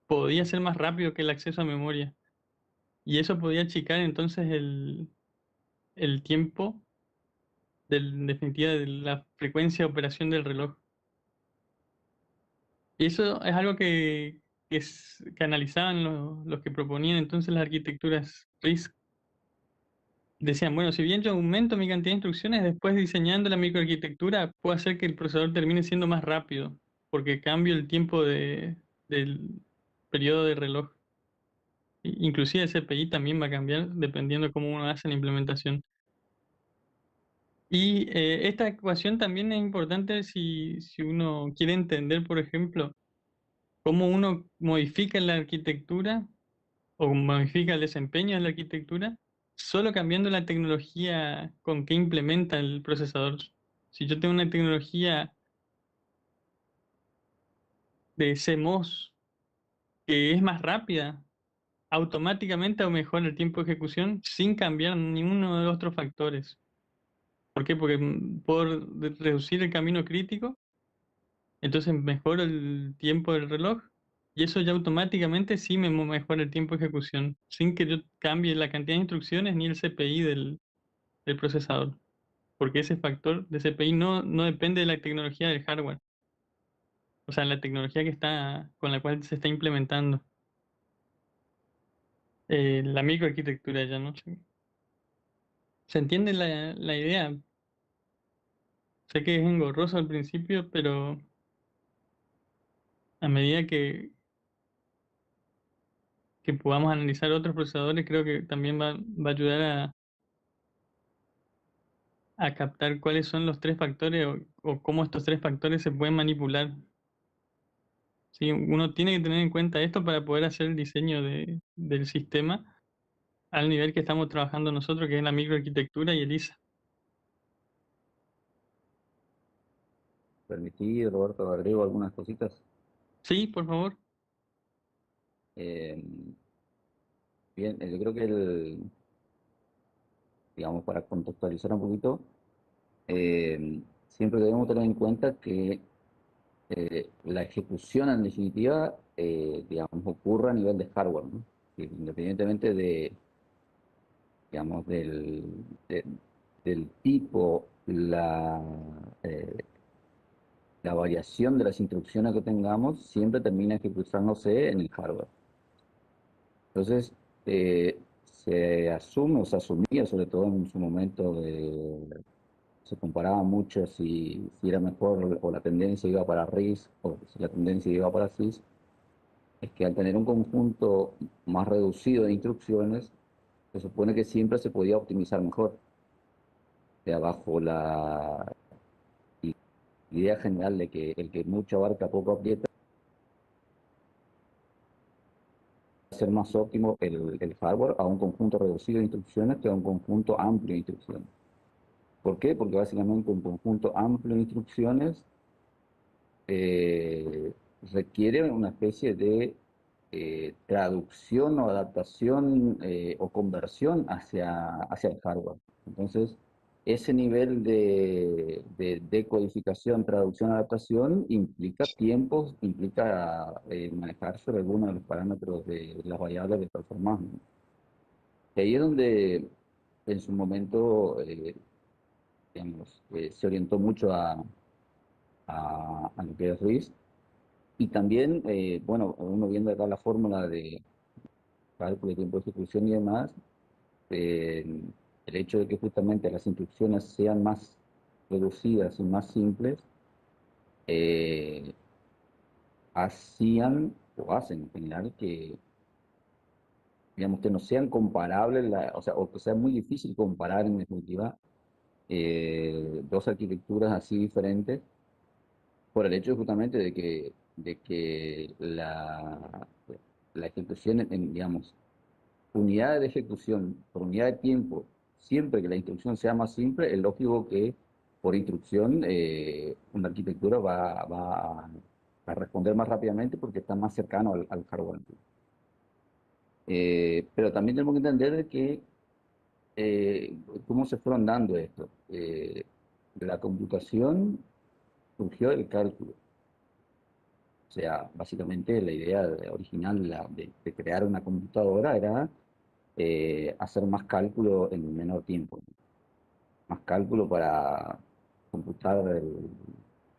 podía ser más rápido que el acceso a memoria, y eso podía achicar entonces el tiempo en definitiva de la frecuencia de operación del reloj. Y eso es algo que analizaban los que proponían entonces las arquitecturas RISC. Decían, bueno, si bien yo aumento mi cantidad de instrucciones, después diseñando la microarquitectura, puedo hacer que el procesador termine siendo más rápido, porque cambio el tiempo del periodo de reloj. Inclusive el CPI también va a cambiar dependiendo de cómo uno hace la implementación. Y esta ecuación también es importante si uno quiere entender, por ejemplo, cómo uno modifica la arquitectura o modifica el desempeño de la arquitectura solo cambiando la tecnología con que implementa el procesador. Si yo tengo una tecnología de CMOS que es más rápida, automáticamente mejora el tiempo de ejecución sin cambiar ninguno de los otros factores. ¿Por qué? Porque puedo reducir el camino crítico, entonces mejoro el tiempo del reloj y eso ya automáticamente sí me mejora el tiempo de ejecución, sin que yo cambie la cantidad de instrucciones ni el CPI del procesador, porque ese factor de CPI no depende de la tecnología del hardware, o sea, la tecnología que está con la cual se está implementando. La microarquitectura ya, ¿no? ¿Se entiende la idea? Sé que es engorroso al principio, pero a medida que podamos analizar otros procesadores, creo que también va a ayudar a captar cuáles son los tres factores o cómo estos tres factores se pueden manipular. ¿sí? Uno tiene que tener en cuenta esto para poder hacer el diseño del sistema al nivel que estamos trabajando nosotros, que es la microarquitectura y el ISA. Permití, Roberto, agrego algunas cositas. Sí, por favor. Eh, Bien, yo creo que digamos, para contextualizar un poquito, siempre debemos tener en cuenta que la ejecución en definitiva, digamos, ocurre a nivel de hardware, ¿no? Independientemente de, digamos, del tipo, eh, la variación de las instrucciones que tengamos, siempre termina ejecutándose en el hardware. Entonces, se asume o se asumía, sobre todo en su momento, se comparaba mucho si era mejor o la tendencia iba para RISC o si la tendencia iba para CISC, es que al tener un conjunto más reducido de instrucciones, se supone que siempre se podía optimizar mejor. O sea, bajo la idea general de que el que mucho abarca poco aprieta, ser más óptimo el hardware a un conjunto reducido de instrucciones que a un conjunto amplio de instrucciones. ¿Por qué? Porque básicamente un conjunto amplio de instrucciones eh, requiere una especie de traducción o adaptación o conversión hacia el hardware. Entonces, ese nivel de decodificación, traducción, adaptación implica tiempos, implica manejar sobre algunos de los parámetros de las variables de performance, ¿no? Y ahí es donde en su momento, digamos, se orientó mucho a lo que es RISC. Y también, bueno, uno viendo acá la fórmula de cálculo de tiempo de ejecución y demás, eh, el hecho de que justamente las instrucciones sean más reducidas y más simples, eh, hacían o hacen en general que, digamos, que no sean comparables, o sea, o que sea muy difícil comparar en definitiva dos arquitecturas así diferentes por el hecho justamente de que la ejecución digamos, unidades de ejecución por unidad de tiempo, siempre que la instrucción sea más simple, es lógico que por instrucción una arquitectura va a responder más rápidamente porque está más cercano al hardware. Pero también tenemos que entender de que cómo se fueron dando esto. La computación surgió del cálculo. O sea, básicamente la idea original de crear una computadora era hacer más cálculo en menor tiempo, más cálculo para computar el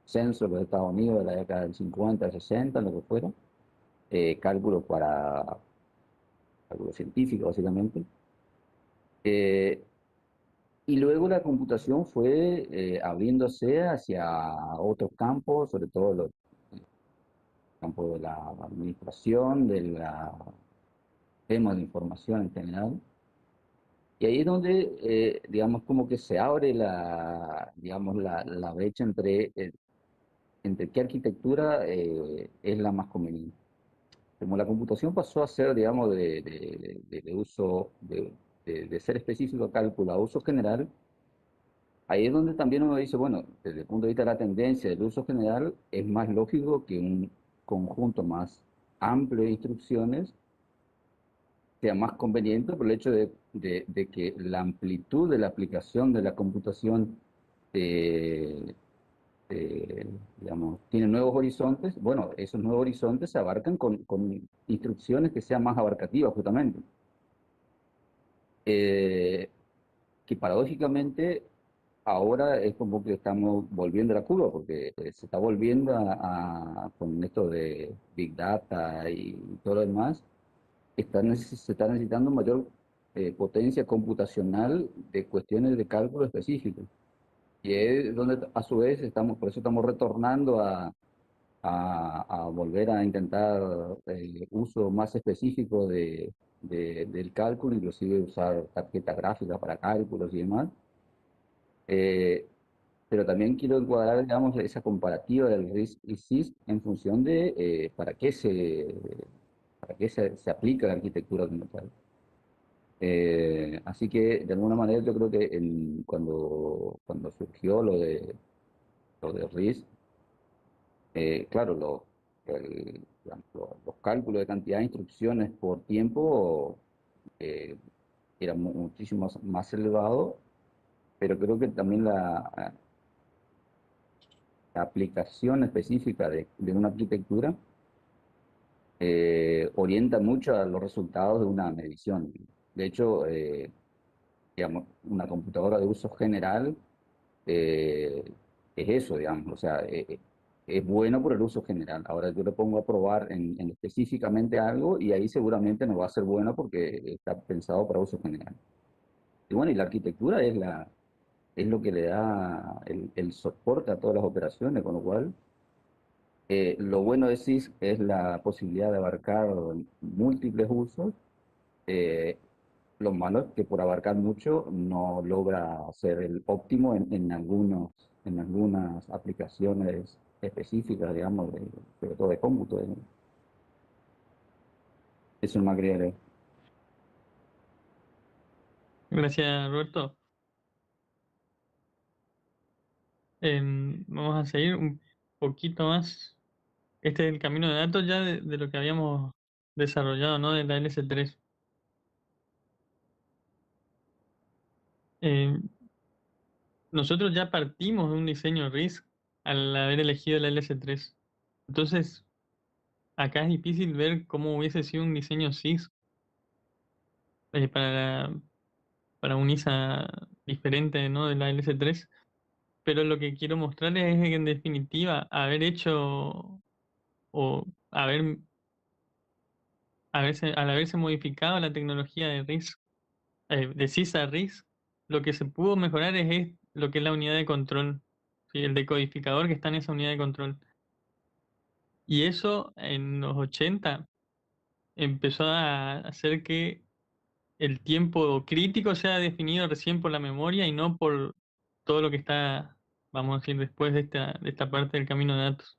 censo de los Estados Unidos de la década del 50, 60, lo que fuera, cálculos para cálculo científico, básicamente. Eh, y luego la computación fue abriéndose hacia otros campos, sobre todo los campos de la administración, de la temas de información en general. Y ahí es donde, digamos, como que se abre digamos, la brecha entre qué arquitectura es la más conveniente. Como la computación pasó a ser, digamos, de uso, de ser específico a cálculo a uso general, ahí es donde también uno dice, bueno, desde el punto de vista de la tendencia del uso general, es más lógico que un conjunto más amplio de instrucciones sea más conveniente por el hecho de que la amplitud de la aplicación de la computación, eh, digamos, tiene nuevos horizontes. Bueno, esos nuevos horizontes se abarcan con instrucciones que sean más abarcativas justamente. Eh, que paradójicamente ahora es como que estamos volviendo a la curva, porque se está volviendo con esto de Big Data y todo lo demás, se está necesitando mayor potencia computacional de cuestiones de cálculo específicos. Y es donde a su vez por eso estamos retornando a volver a intentar uso más específico del cálculo, inclusive usar tarjeta gráfica para cálculos y demás. Eh, pero también quiero encuadrar, digamos, esa comparativa del RISC y CISC en función de para qué se aplica la arquitectura como tal. Así que, de alguna manera, yo creo que cuando surgió lo de RISC, claro, digamos, los cálculos de cantidad de instrucciones por tiempo eh, eran muchísimo más elevados, pero creo que también la aplicación específica de una arquitectura orienta mucho a los resultados de una medición. De hecho, digamos, una computadora de uso general eh, es eso, digamos, o sea, es bueno por el uso general. Ahora yo le pongo a probar en específicamente algo y ahí seguramente no va a ser bueno porque está pensado para uso general. Y bueno, y la arquitectura es lo que le da el soporte a todas las operaciones, con lo cual lo bueno de SIS es la posibilidad de abarcar múltiples usos. eh, lo malo es que por abarcar mucho no logra ser el óptimo en algunas aplicaciones específicas, digamos, sobre todo de cómputo. Eso es más agregaré. Gracias, Roberto. Vamos a seguir un poquito más. Este es el camino de datos ya de lo que habíamos desarrollado, ¿no? De la LS3. Eh, Nosotros ya partimos de un diseño RISC al haber elegido la LS3. Entonces, acá es difícil ver cómo hubiese sido un diseño SIS eh, para, para un ISA diferente, ¿no? De la LS3. Pero lo que quiero mostrarles es que en definitiva haber hecho o al haberse modificado la tecnología de RISC, de SIS a RISC, lo que se pudo mejorar es lo que es la unidad de control, ¿sí? El decodificador que está en esa unidad de control. Y eso en los 80 empezó a hacer que el tiempo crítico sea definido recién por la memoria y no por todo lo que está, vamos a decir, después de esta parte del camino de datos.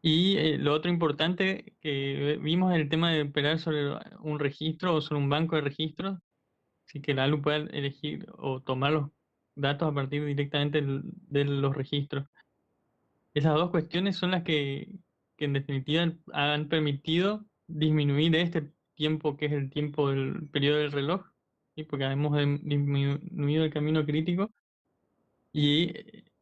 Y lo otro importante que vimos es el tema de operar sobre un registro o sobre un banco de registros, así que la ALU pueda elegir o tomar los datos a partir directamente de los registros. Esas dos cuestiones son las que en definitiva han permitido disminuir este tiempo que es el tiempo del periodo del reloj, ¿sí? Porque hemos disminuido el camino crítico y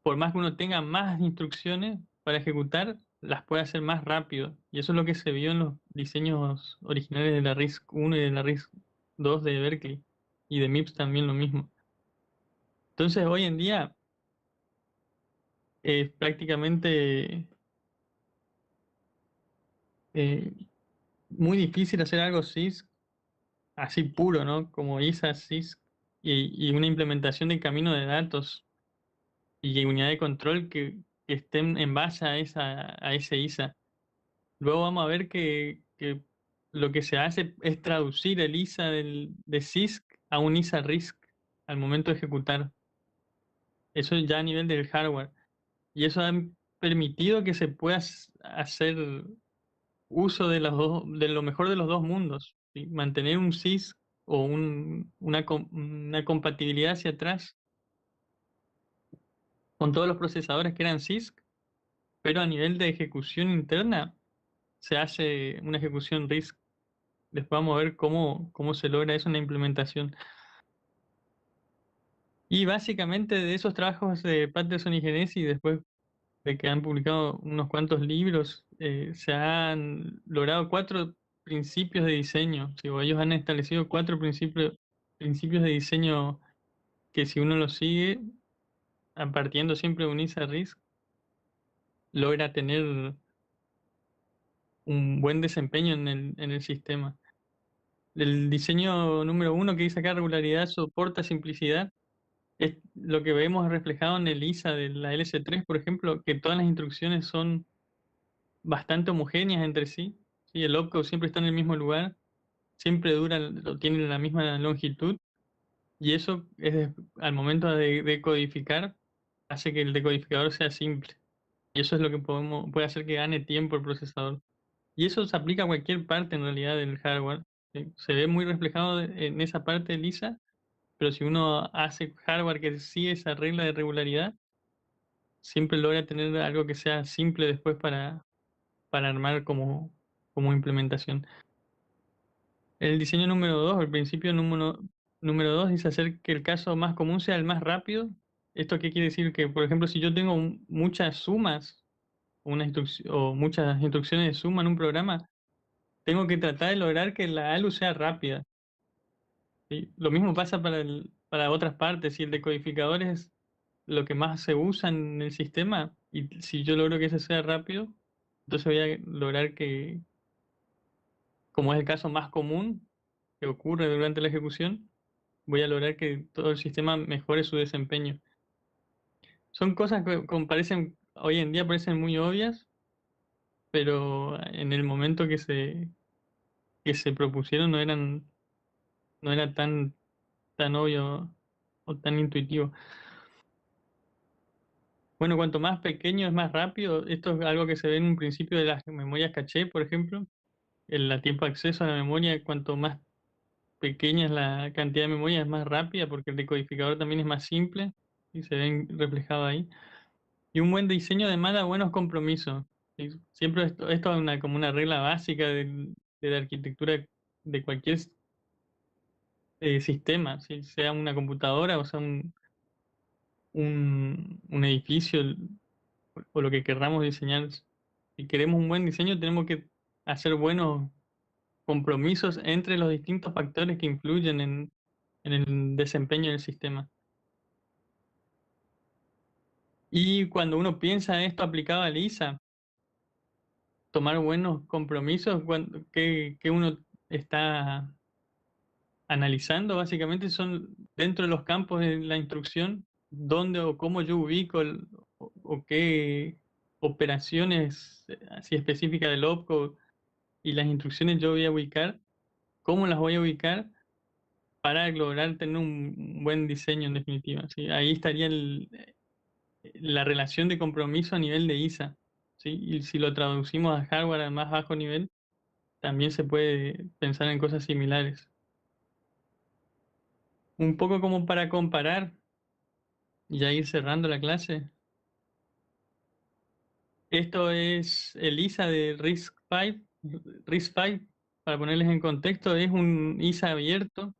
por más que uno tenga más instrucciones para ejecutar, las puede hacer más rápido. Y eso es lo que se vio en los diseños originales de la RISC-1 y de la RISC-2 de Berkeley y de MIPS también lo mismo. Entonces hoy en día es prácticamente eh, muy difícil hacer algo SIS así puro, ¿no? Como ISA, SIS y una implementación de camino de datos y unidad de control que estén en base a ese ISA. Luego vamos a ver que lo que se hace es traducir el ISA de SISC a un ISA RISC al momento de ejecutar. Eso ya a nivel del hardware. Y eso ha permitido que se pueda hacer uso de lo mejor de los dos mundos, ¿sí? Mantener un SIS o una compatibilidad hacia atrás con todos los procesadores que eran CISC, pero a nivel de ejecución interna se hace una ejecución RISC. Después vamos a ver cómo se logra eso en la implementación. Y básicamente de esos trabajos de Patterson y Genesi, después de que han publicado unos cuantos libros, se han logrado 4 principios de diseño. ¿Sí? O ellos han establecido 4 principios de diseño que si uno los sigue, partiendo siempre de un ISA RISC, logra tener un buen desempeño en el sistema. El diseño número 1 que dice acá, regularidad, soporta simplicidad, es lo que vemos reflejado en el ISA de la LS3, por ejemplo, que todas las instrucciones son bastante homogéneas entre sí. ¿Sí? El opcode siempre está en el mismo lugar, siempre tiene la misma longitud Y eso es, al momento de decodificar, hace que el decodificador sea simple. Y eso es lo que puede hacer que gane tiempo el procesador. Y eso se aplica a cualquier parte en realidad del hardware. ¿Sí? Se ve muy reflejado en esa parte de Lisa, pero si uno hace hardware que sigue esa regla de regularidad, siempre logra tener algo que sea simple después para armar como implementación. El diseño número 2, el principio número 2 dice hacer que el caso más común sea el más rápido. ¿Esto qué quiere decir? Que, por ejemplo, si yo tengo muchas sumas o muchas instrucciones de suma en un programa, tengo que tratar de lograr que la ALU sea rápida. ¿Sí? Lo mismo pasa para otras partes. Si el decodificador es lo que más se usa en el sistema, y si yo logro que ese sea rápido, entonces voy a lograr que, como es el caso más común que ocurre durante la ejecución, voy a lograr que todo el sistema mejore su desempeño. Son cosas que hoy en día parecen muy obvias, pero en el momento que se propusieron no era tan obvio o tan intuitivo. Bueno, cuanto más pequeño es más rápido. Esto es algo que se ve en un principio de las memorias caché, por ejemplo. El tiempo de acceso a la memoria, cuanto más pequeña es la cantidad de memoria, es más rápida porque el decodificador también es más simple y se ven reflejado ahí. Y un buen diseño demanda buenos compromisos. ¿Sí? Siempre esto es como una regla básica de la arquitectura de cualquier sistema, ¿sí? Sea una computadora o sea un edificio o lo que querramos diseñar. Si queremos un buen diseño, tenemos que hacer buenos compromisos entre los distintos factores que influyen en el desempeño del sistema. Y cuando uno piensa esto aplicado a Lisa, tomar buenos compromisos, que uno está analizando básicamente son dentro de los campos de la instrucción, dónde o cómo yo ubico o qué operaciones así específicas del opcode y las instrucciones yo voy a ubicar, cómo las voy a ubicar para lograr tener un buen diseño en definitiva. ¿Sí? Ahí estaría la relación de compromiso a nivel de ISA. ¿Sí? Y si lo traducimos a hardware a más bajo nivel, también se puede pensar en cosas similares. Un poco como para comparar y ya ir cerrando la clase. Esto es el ISA de RISC-V. RISC-V, para ponerles en contexto, es un ISA abierto.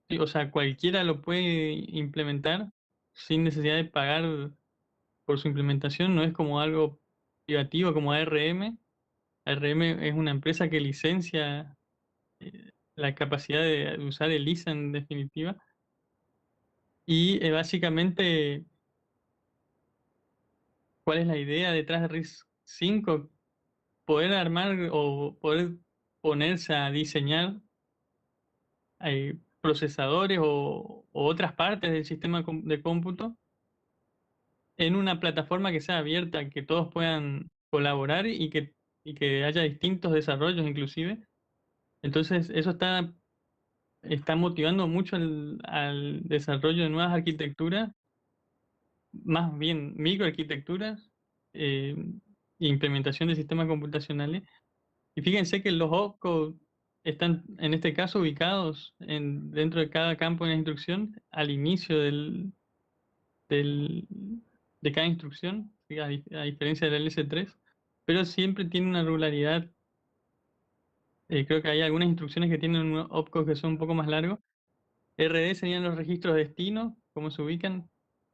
¿Sí? O sea, cualquiera lo puede implementar sin necesidad de pagar por su implementación. No es como algo privativo como ARM. ARM es una empresa que licencia la capacidad de usar el ISA en definitiva. Y básicamente, ¿cuál es la idea detrás de RISC-V? Poder armar o poder ponerse a diseñar procesadores o otras partes del sistema de cómputo en una plataforma que sea abierta, que todos puedan colaborar y que haya distintos desarrollos inclusive. Entonces, eso está motivando mucho al desarrollo de nuevas arquitecturas, más bien microarquitecturas, e implementación de sistemas computacionales. Y fíjense que los opcodes están en este caso ubicados dentro de cada campo de la instrucción al inicio del- de cada instrucción, ¿sí? A diferencia del LS3, pero siempre tiene una regularidad. Creo que hay algunas instrucciones que tienen unos opcodes que son un poco más largos. RD serían los registros de destino, cómo se ubican.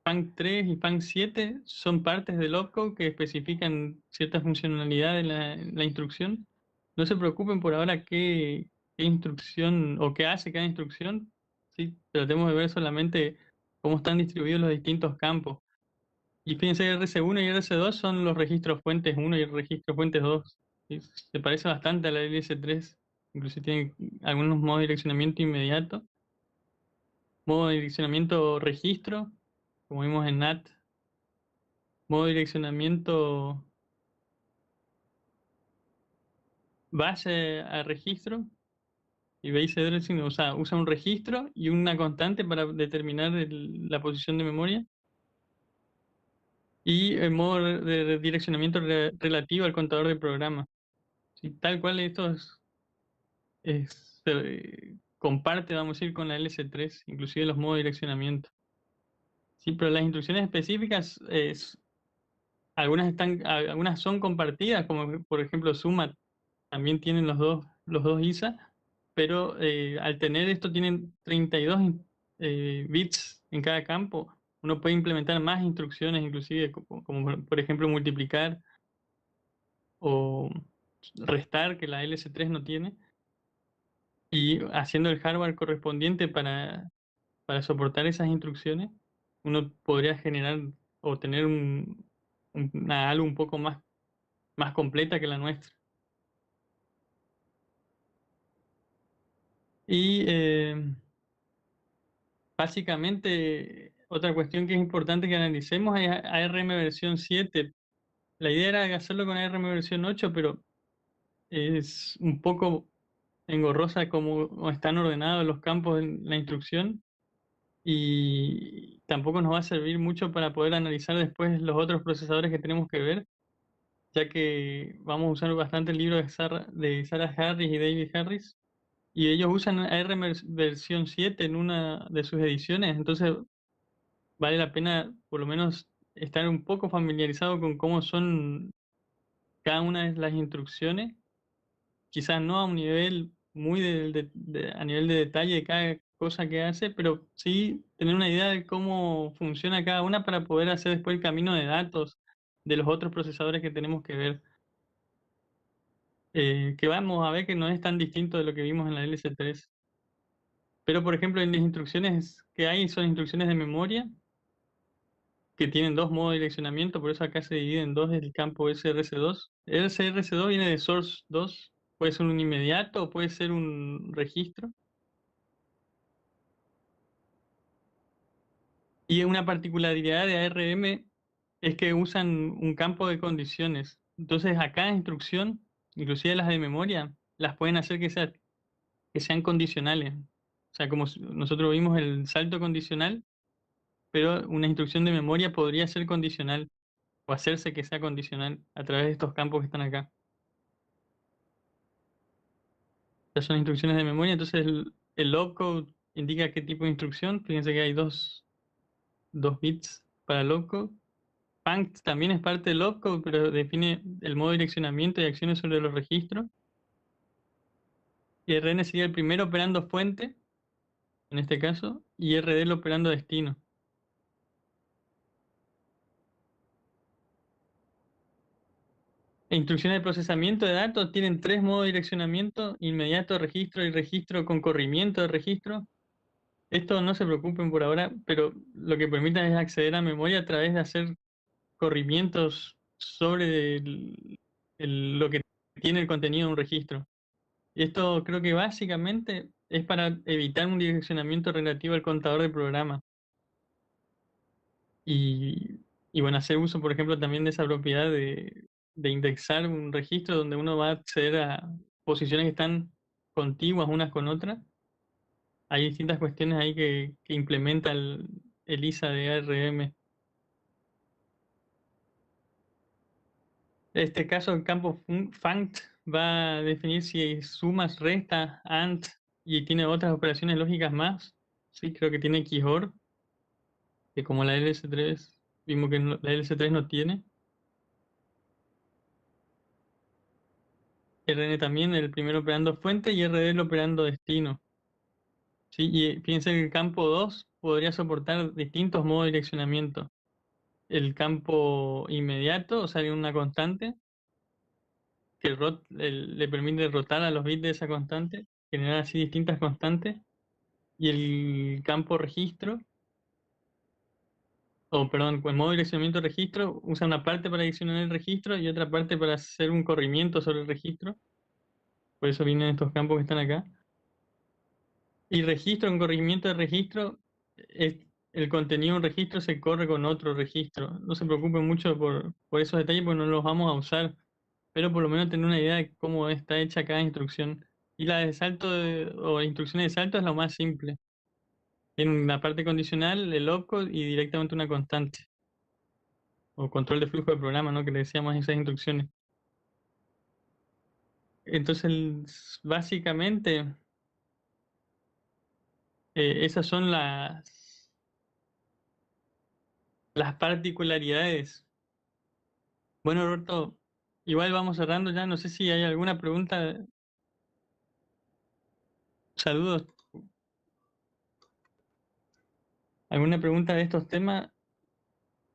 FANC3 y FANC7 son partes del opcode que especifican cierta funcionalidad de la instrucción. No se preocupen por ahora qué instrucción o qué hace cada instrucción. ¿Sí? Tratemos de ver solamente cómo están distribuidos los distintos campos. Y fíjense, RC1 y RC2 son los registros fuentes 1 y el registro fuentes 2. ¿Sí? Se parece bastante a la LS3. Incluso tiene algunos modos de direccionamiento inmediato. Modo de direccionamiento registro, como vimos en NAT. Modo de direccionamiento base a registro. Y base addressing, o sea, usa un registro y una constante para determinar la posición de memoria. Y el modo de direccionamiento relativo al contador de programa. Sí, tal cual esto comparte, vamos a decir, con la LS3, inclusive los modos de direccionamiento. Sí, pero las instrucciones específicas, algunas son compartidas, como por ejemplo Sumat, también tienen los dos ISA, pero al tener esto tienen 32 bits en cada campo, uno puede implementar más instrucciones, inclusive como por ejemplo multiplicar o restar, que la LS3 no tiene, y haciendo el hardware correspondiente para soportar esas instrucciones, uno podría generar o tener una ALU un poco más completa que la nuestra. Y básicamente, otra cuestión que es importante que analicemos es ARM versión 7. La idea era hacerlo con ARM versión 8, pero es un poco engorrosa como están ordenados los campos en la instrucción y tampoco nos va a servir mucho para poder analizar después los otros procesadores que tenemos que ver, ya que vamos a usar bastante el libro de Sarah Harris y David Harris, y ellos usan ARM versión 7 en una de sus ediciones, entonces vale la pena por lo menos estar un poco familiarizado con cómo son cada una de las instrucciones, quizás no a un nivel muy a nivel de detalle de cada cosa que hace, pero sí tener una idea de cómo funciona cada una para poder hacer después el camino de datos de los otros procesadores que tenemos que ver. Que vamos a ver que no es tan distinto de lo que vimos en la LS3. Pero, por ejemplo, en las instrucciones que hay son instrucciones de memoria que tienen dos modos de direccionamiento, por eso acá se divide en dos el campo SRC2. El SRC2 viene de source 2, puede ser un inmediato o puede ser un registro. Y una particularidad de ARM es que usan un campo de condiciones. Entonces, a cada instrucción, inclusive las de memoria, las pueden hacer que sean condicionales. O sea, como nosotros vimos el salto condicional, pero una instrucción de memoria podría ser condicional o hacerse que sea condicional a través de estos campos que están acá. Ya son instrucciones de memoria, entonces el opcode indica qué tipo de instrucción. Fíjense que hay dos bits para el opcode. Punct también es parte del opcode, pero define el modo de direccionamiento y acciones sobre los registros. Y RN sería el primero operando fuente, en este caso, y RD el operando destino. Instrucciones de procesamiento de datos tienen tres modos de direccionamiento: inmediato de registro y registro con corrimiento de registro. Esto no se preocupen por ahora, pero lo que permite es acceder a memoria a través de hacer corrimientos sobre lo que tiene el contenido de un registro. Y esto creo que básicamente es para evitar un direccionamiento relativo al contador de programa. Y bueno, hacer uso, por ejemplo, también de esa propiedad de indexar un registro donde uno va a acceder a posiciones que están contiguas unas con otras. Hay distintas cuestiones ahí que implementa el ISA de ARM. En este caso, el campo funct va a definir si sumas, resta, AND y tiene otras operaciones lógicas más. Sí, creo que tiene XOR, que como la LS3, vimos que la LS3 no tiene. RN también, el primero operando fuente y RD el operando destino. ¿Sí? Y fíjense que el campo 2 podría soportar distintos modos de direccionamiento. El campo inmediato, o sea, una constante, que le permite rotar a los bits de esa constante, generar así distintas constantes. Y el campo registro, o perdón, el modo de direccionamiento registro, usa una parte para direccionar el registro y otra parte para hacer un corrimiento sobre el registro. Por eso vienen estos campos que están acá. Y registro, un corrimiento de registro, es el contenido de un registro se corre con otro registro. No se preocupen mucho por esos detalles porque no los vamos a usar, pero por lo menos tener una idea de cómo está hecha cada instrucción. Y la de salto o instrucciones de salto es lo más simple. Tiene una parte condicional, el opcode y directamente una constante. O control de flujo de programa, ¿no? Que le decíamos esas instrucciones. Entonces, básicamente, esas son las particularidades. Bueno, Roberto, igual vamos cerrando ya. No sé si hay alguna pregunta. Saludos. ¿Alguna pregunta de estos temas?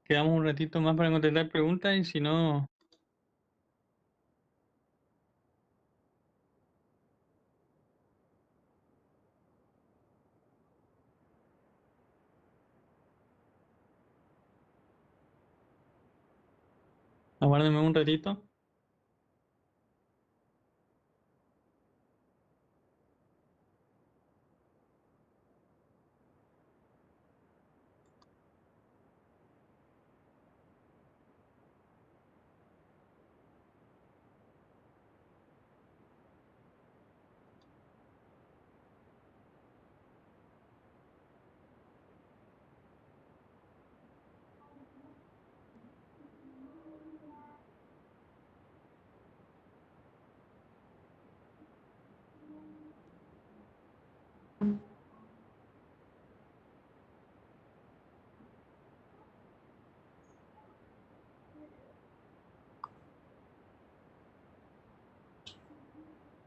Quedamos un ratito más para contestar preguntas y si no, aguárdenme un ratito.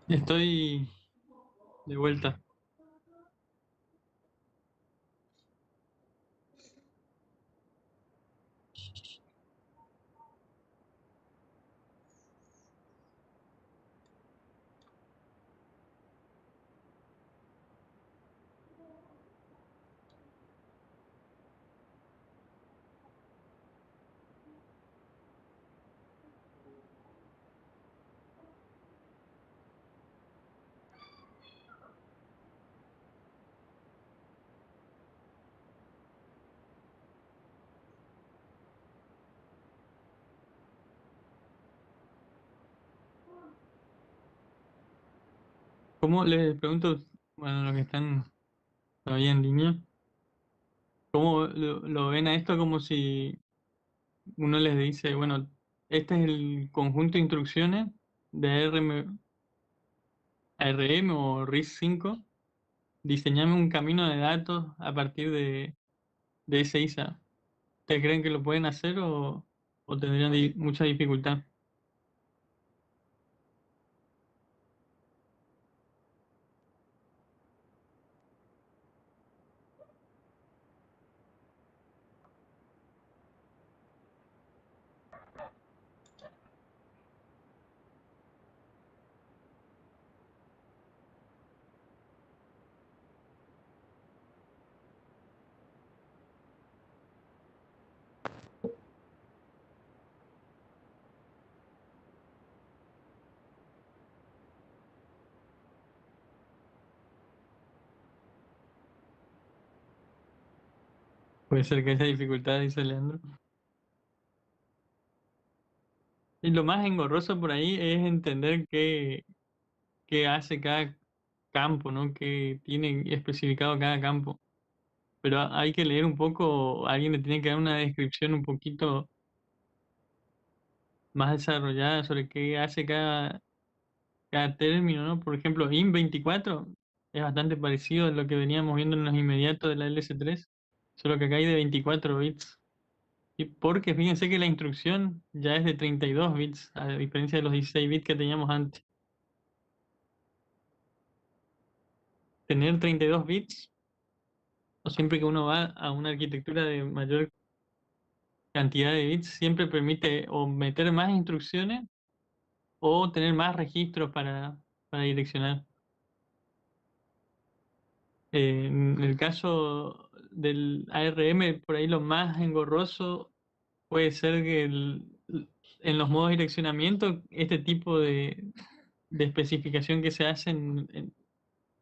Estoy de vuelta. ¿Cómo les pregunto, bueno, los que están todavía en línea, cómo lo ven a esto como si uno les dice, bueno, este es el conjunto de instrucciones de ARM o RISC-V, diseñame un camino de datos a partir de ese ISA. ¿Ustedes creen que lo pueden hacer o tendrían mucha dificultad? Puede ser que haya dificultad, dice Leandro. Y lo más engorroso por ahí es entender qué hace cada campo, ¿no? Qué tiene especificado cada campo. Pero hay que leer un poco, alguien le tiene que dar una descripción un poquito más desarrollada sobre qué hace cada término, ¿no? Por ejemplo, IN24 es bastante parecido a lo que veníamos viendo en los inmediatos de la LS3, solo que acá hay de 24 bits. Y porque fíjense que la instrucción ya es de 32 bits, a diferencia de los 16 bits que teníamos antes. Tener 32 bits, o siempre que uno va a una arquitectura de mayor cantidad de bits, siempre permite o meter más instrucciones o tener más registros para direccionar. En el caso del ARM, por ahí lo más engorroso puede ser que en los modos de direccionamiento, este tipo de especificación que se hace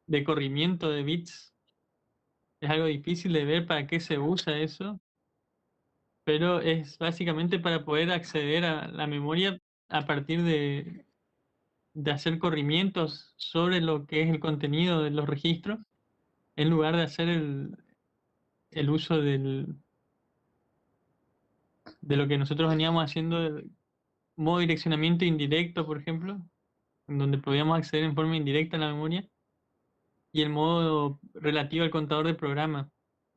de corrimiento de bits es algo difícil de ver para qué se usa eso, pero es básicamente para poder acceder a la memoria a partir de hacer corrimientos sobre lo que es el contenido de los registros, en lugar de hacer el uso de lo que nosotros veníamos haciendo, el modo direccionamiento indirecto, por ejemplo, en donde podíamos acceder en forma indirecta a la memoria, y el modo relativo al contador de programa.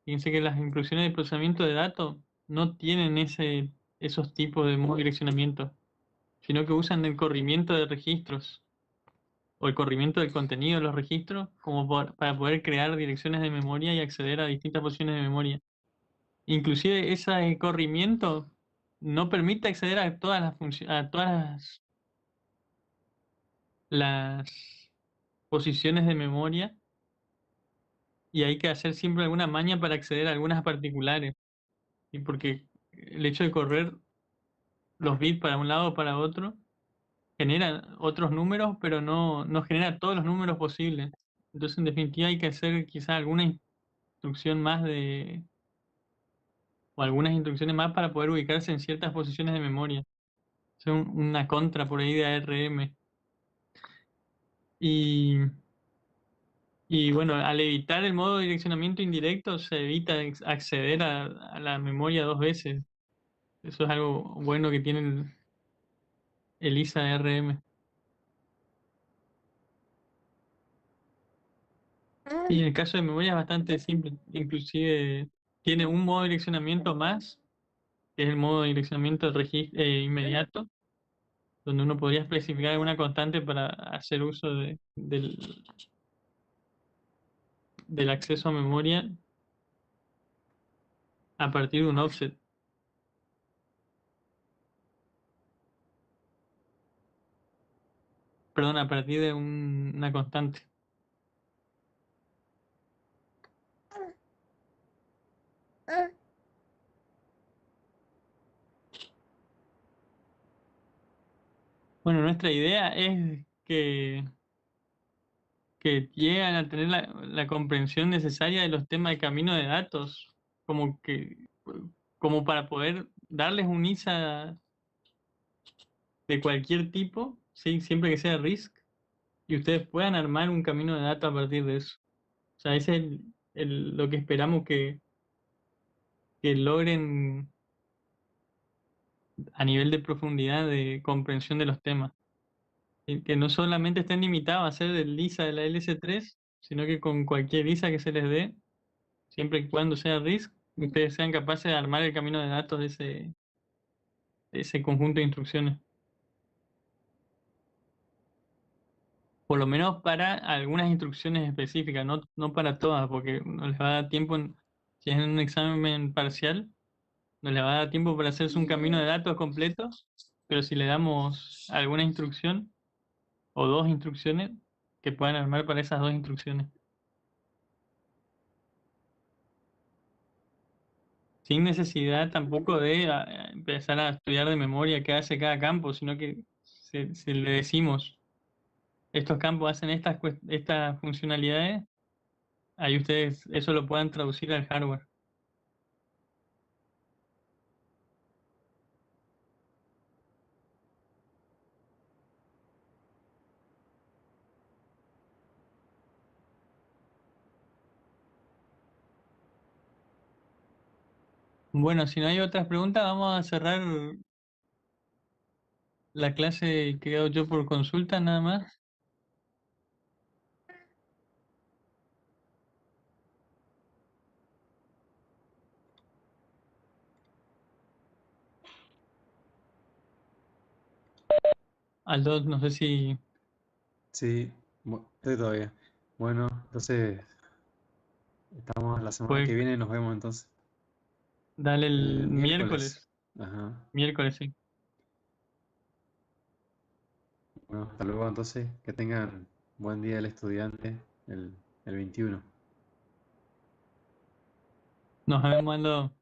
Fíjense que las instrucciones de procesamiento de datos no tienen esos tipos de modo direccionamiento, sino que usan el corrimiento de registros o el corrimiento del contenido de los registros como para poder crear direcciones de memoria y acceder a distintas posiciones de memoria. Inclusive ese corrimiento no permite acceder a todas a todas las posiciones de memoria, y hay que hacer siempre alguna maña para acceder a algunas particulares. Y porque el hecho de correr los bits para un lado o para otro genera otros números, pero no genera todos los números posibles. Entonces, en definitiva, hay que hacer quizás alguna instrucción más o algunas instrucciones más para poder ubicarse en ciertas posiciones de memoria. Es una contra por ahí de ARM. Y, y bueno, al evitar el modo de direccionamiento indirecto, se evita acceder a la memoria dos veces. Eso es algo bueno que tiene el ISA ARM. Y en el caso de memoria es bastante simple. Inclusive tiene un modo de direccionamiento más, que es el modo de direccionamiento inmediato, donde uno podría especificar alguna constante para hacer uso del acceso a memoria a partir de un offset. Perdón, a partir de una constante. Bueno, nuestra idea es que llegan a tener la comprensión necesaria de los temas de camino de datos, como que como para poder darles un ISA de cualquier tipo, ¿sí? Siempre que sea RISC, y ustedes puedan armar un camino de datos a partir de eso. O sea, ese es lo que esperamos que logren a nivel de profundidad de comprensión de los temas. Y que no solamente estén limitados a hacer el ISA de la LS3, sino que con cualquier ISA que se les dé, siempre y cuando sea RISC, ustedes sean capaces de armar el camino de datos de ese conjunto de instrucciones. Por lo menos para algunas instrucciones específicas, no para todas, porque no les va a dar tiempo, si es en un examen parcial, no les va a dar tiempo para hacerse un camino de datos completo, pero si le damos alguna instrucción o dos instrucciones, que puedan armar para esas dos instrucciones. Sin necesidad tampoco de empezar a estudiar de memoria qué hace cada campo, sino que si le decimos, estos campos hacen estas funcionalidades, ahí ustedes eso lo puedan traducir al hardware. Bueno, si no hay otras preguntas, vamos a cerrar la clase que hago yo por consulta nada más. Aldo, no sé si Sí, estoy todavía. Bueno, entonces estamos la semana que puede viene, nos vemos entonces. darle el El miércoles. miércoles. Ajá. Miércoles, sí. Bueno, hasta luego entonces. Que tengan buen día el estudiante el 21. Nos vemos, Aldo.